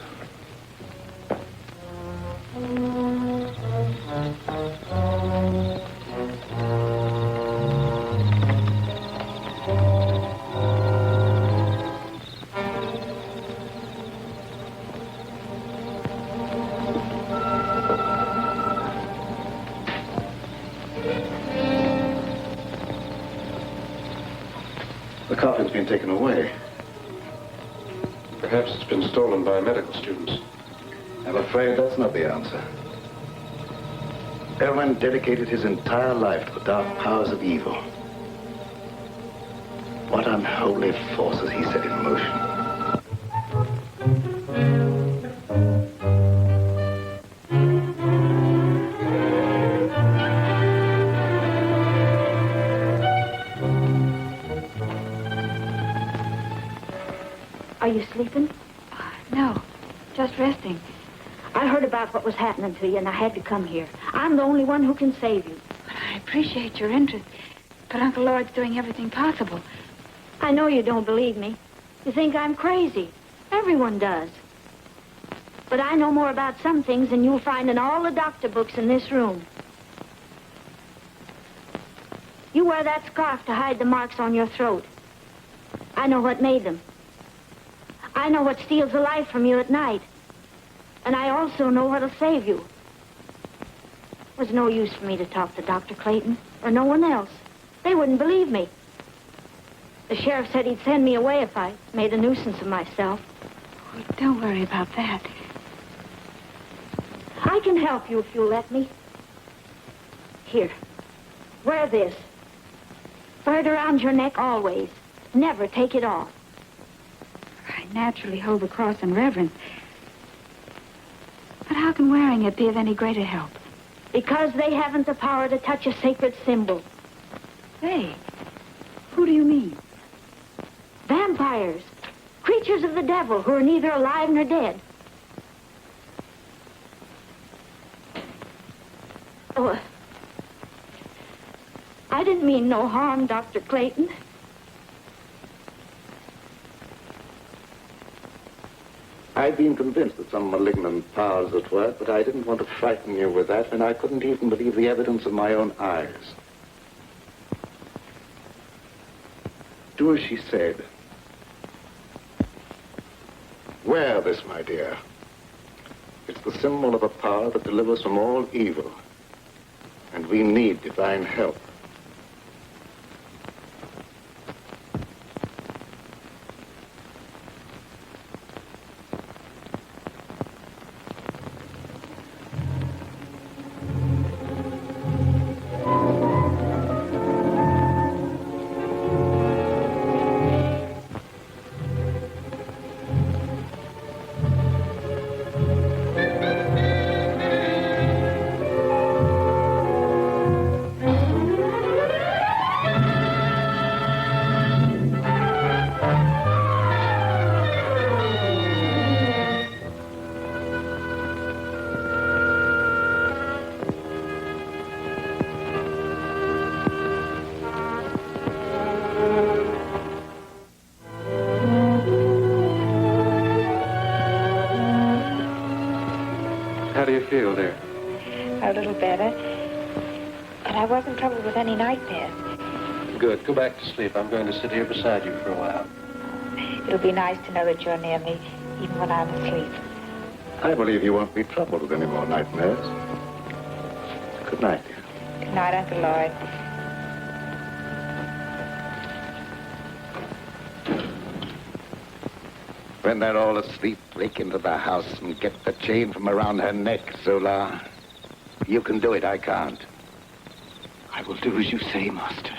The coffin's been taken away. Perhaps it's been stolen by medical students. I'm afraid that's not the answer. Elwin dedicated his entire life to the dark powers of evil. What unholy forces he set in motion. Are you sleeping? No, just resting. I heard about what was happening to you, and I had to come here. I'm the only one who can save you. But I appreciate your interest. But Uncle Lord's doing everything possible. I know you don't believe me. You think I'm crazy. Everyone does. But I know more about some things than you'll find in all the doctor books in this room. You wear that scarf to hide the marks on your throat. I know what made them. I know what steals the life from you at night. And I also know what'll save you. It was no use for me to talk to Dr. Clayton or no one else. They wouldn't believe me. The sheriff said he'd send me away if I made a nuisance of myself. Oh, don't worry about that. I can help you if you'll let me. Here. Wear this. Wear it around your neck always. Never take it off. I naturally hold the cross in reverence. But how can wearing it be of any greater help? Because they haven't the power to touch a sacred symbol. They? Who do you mean? Vampires. Creatures of the devil who are neither alive nor dead. Oh, I didn't mean no harm, Dr. Clayton. I'd been convinced that some malignant powers at work, but I didn't want to frighten you with that, and I couldn't even believe the evidence of my own eyes. Do as she said. Wear this, my dear. It's the symbol of a power that delivers from all evil. And we need divine help. How do you feel, dear? A little better. But I wasn't troubled with any nightmares. Good. Go back to sleep. I'm going to sit here beside you for a while. It'll be nice to know that you're near me, even when I'm asleep. I believe you won't be troubled with any more nightmares. Good night, dear. Good night, Uncle Lloyd. When they're all asleep, break into the house and get the chain from around her neck, Zola. You can do it, I can't. I will do as you say, Master.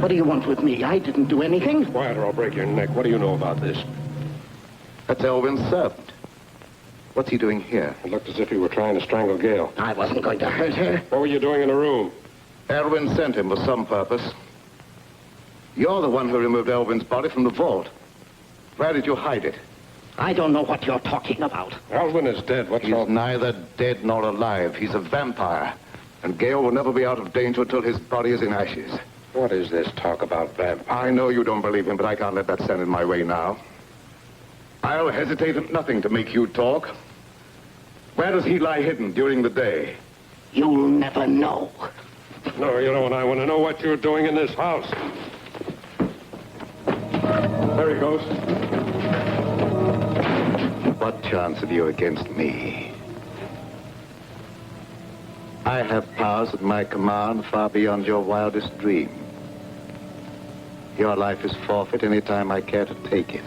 What do you want with me? I didn't do anything. Quiet or I'll break your neck. What do you know about this? That's Elvin's servant. What's he doing here? It looked as if he were trying to strangle Gail. I wasn't going to hurt her. What were you doing in the room? Elvin sent him for some purpose. You're the one who removed Elvin's body from the vault. Where did you hide it? I don't know what you're talking about. Elvin is dead. What's He's all... neither dead nor alive. He's a vampire. And Gail will never be out of danger until his body is in ashes. What is this talk about vampires? I know you don't believe him, but I can't let that stand in my way now. I'll hesitate at nothing to make you talk. Where does he lie hidden during the day? You'll never know. No, you don't. I want to know what you're doing in this house. There he goes. What chance have you against me? I have powers at my command far beyond your wildest dream. Your life is forfeit any time I care to take it.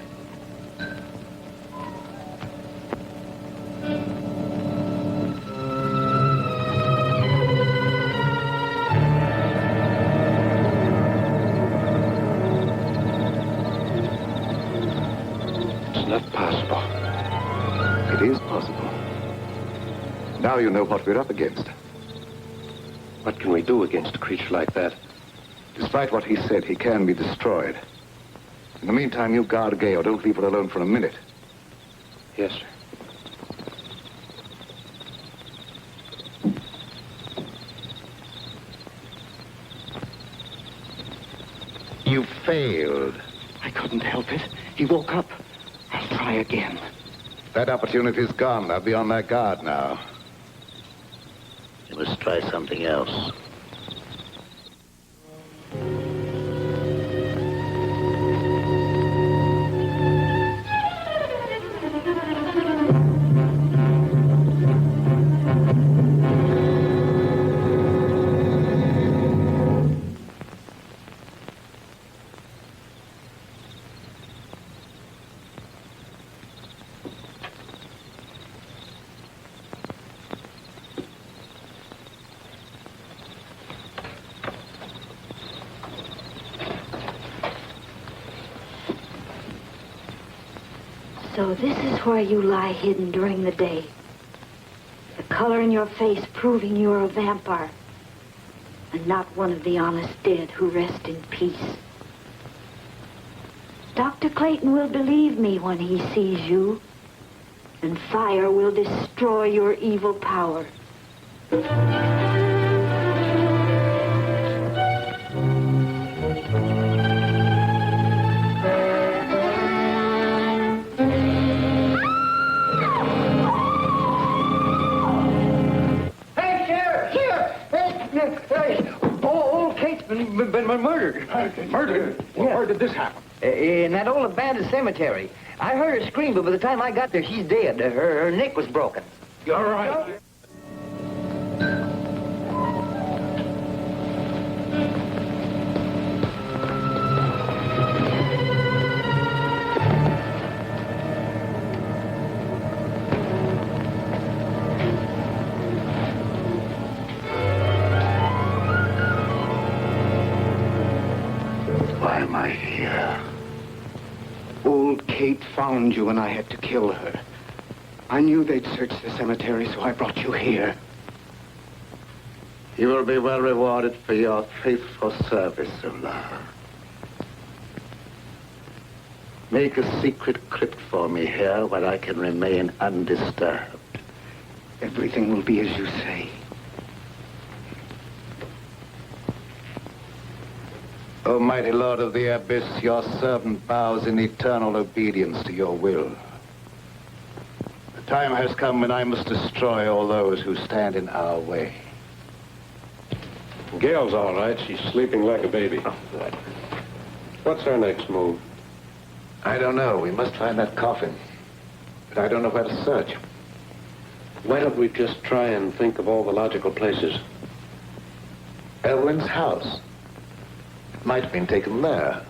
It's not possible. It is possible. Now you know what we're up against. What can we do against a creature like that? Despite what he said, he can be destroyed. In the meantime, you guard Gale. Don't leave her alone for a minute. Yes, sir. You failed. I couldn't help it. He woke up. I'll try again. That opportunity's gone. I'll be on my guard now. You must try something else. So this is where you lie hidden during the day. The color in your face proving you're a vampire. And not one of the honest dead who rest in peace. Dr. Clayton will believe me when he sees you. And fire will destroy your evil power. Old Kate's been murdered. Murdered? Well, Yeah. where did this happen? In that old abandoned cemetery. I heard her scream, but by the time I got there, she's dead. Her neck was broken. You're right. Why am I here? Old Kate found you and I had to kill her. I knew they'd search the cemetery, so I brought you here. You will be well rewarded for your faithful service, Zula. Make a secret crypt for me here where I can remain undisturbed. Everything will be as you say. O mighty Lord of the Abyss, your servant bows in eternal obedience to your will. The time has come when I must destroy all those who stand in our way. Gail's all right. She's sleeping like a baby. What's our next move? I don't know. We must find that coffin. But I don't know where to search. Why don't we just try and think of all the logical places? Elwyn's house. It might have been taken there.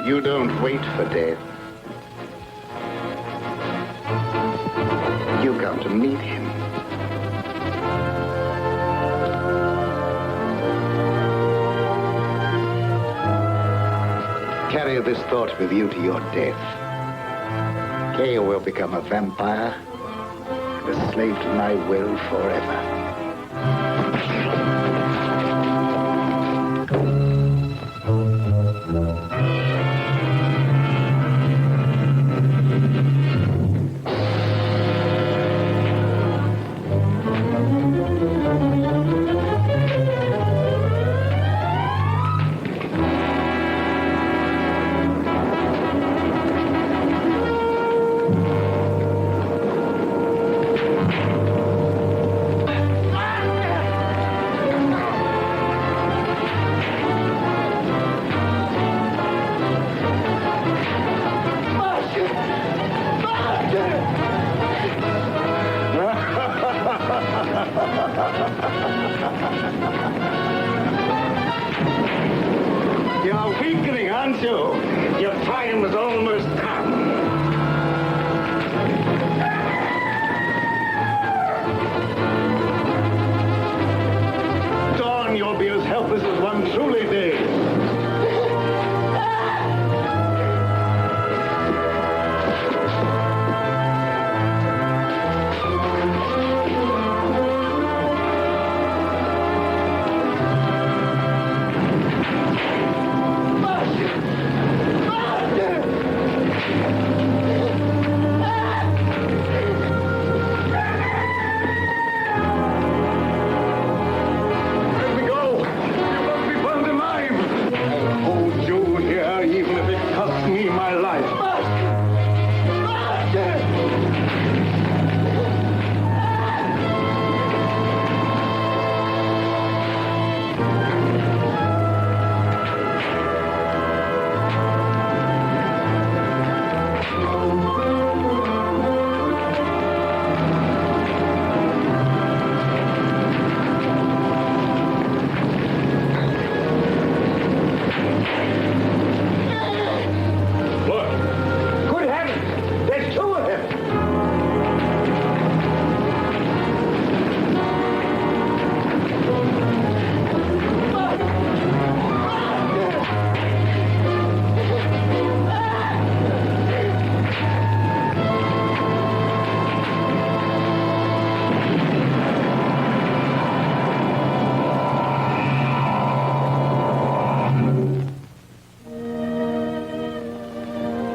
You don't wait for death. You come to meet him. Carry this thought with you to your death. Gale will become a vampire and a slave to my will forever. You're weakening, aren't you? Your time is almost come. Dawn, you'll be as helpless as one truly did.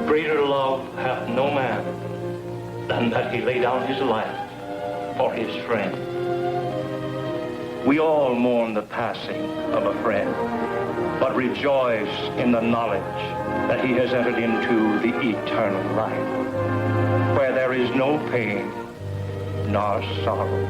Greater love hath no man than that he lay down his life for his friend. We all mourn the passing of a friend, but rejoice in the knowledge that he has entered into the eternal life, where there is no pain nor sorrow.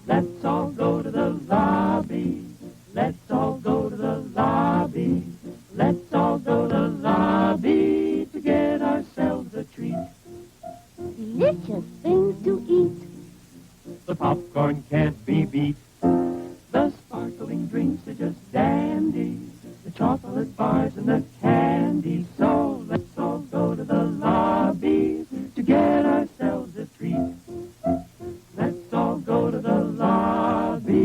Let's all go to the lobby. Let's all go to the lobby. Let's all go to the lobby to get ourselves a treat. Delicious things to eat. The popcorn can't be beat. The sparkling drinks are just dandy. The chocolate bars and the candy. So let's all go to the lobby to get ourselves a treat. Let's all go to the lobby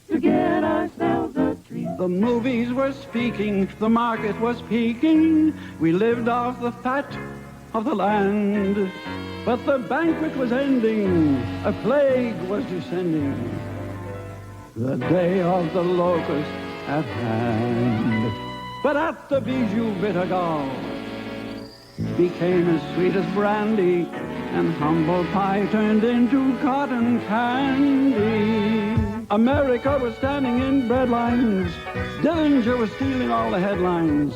to get ourselves a treat. The movies were speaking, the market was peaking. We lived off the fat of the land. But the banquet was ending, a plague was descending. The day of the locust at hand. But at the Bijou bitter gall became as sweet as brandy, and humble pie turned into cotton candy. America was standing in bread lines. Dillinger was stealing all the headlines.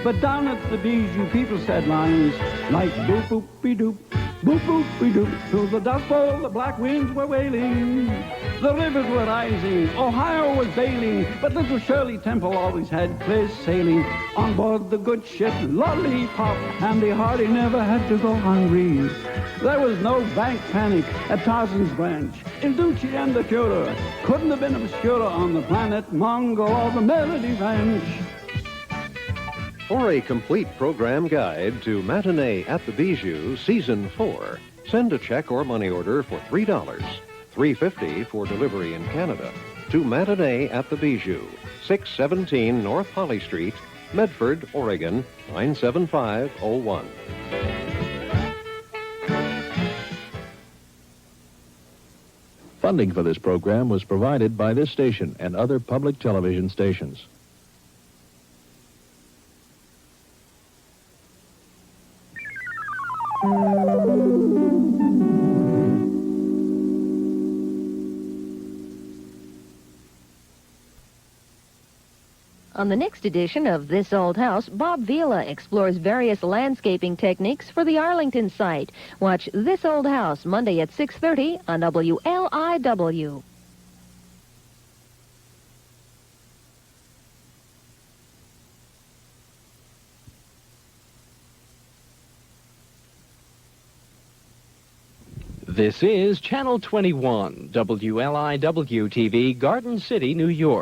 But down at the Bijou, people said lines like boop boop be doop, boop boop be doop. Through the Dust Bowl, the black winds were wailing, the rivers were rising, Ohio was bailing, but little Shirley Temple always had clear sailing on board the good ship Lollipop, and the Hardy never had to go hungry. There was no bank panic at Tarzan's Branch. Il Duce and the Führer couldn't have been obscurer on the planet Mongo or the Melody Ranch. For a complete program guide to Matinee at the Bijou Season 4, send a check or money order for $3, $3.50 for delivery in Canada, to Matinee at the Bijou, 617 North Holly Street, Medford, Oregon, 97501. Funding for this program was provided by this station and other public television stations. On the next edition of This Old House, Bob Vila explores various landscaping techniques for the Arlington site. Watch This Old House Monday at 6:30 on WLIW. This is Channel 21, WLIW TV, Garden City, New York.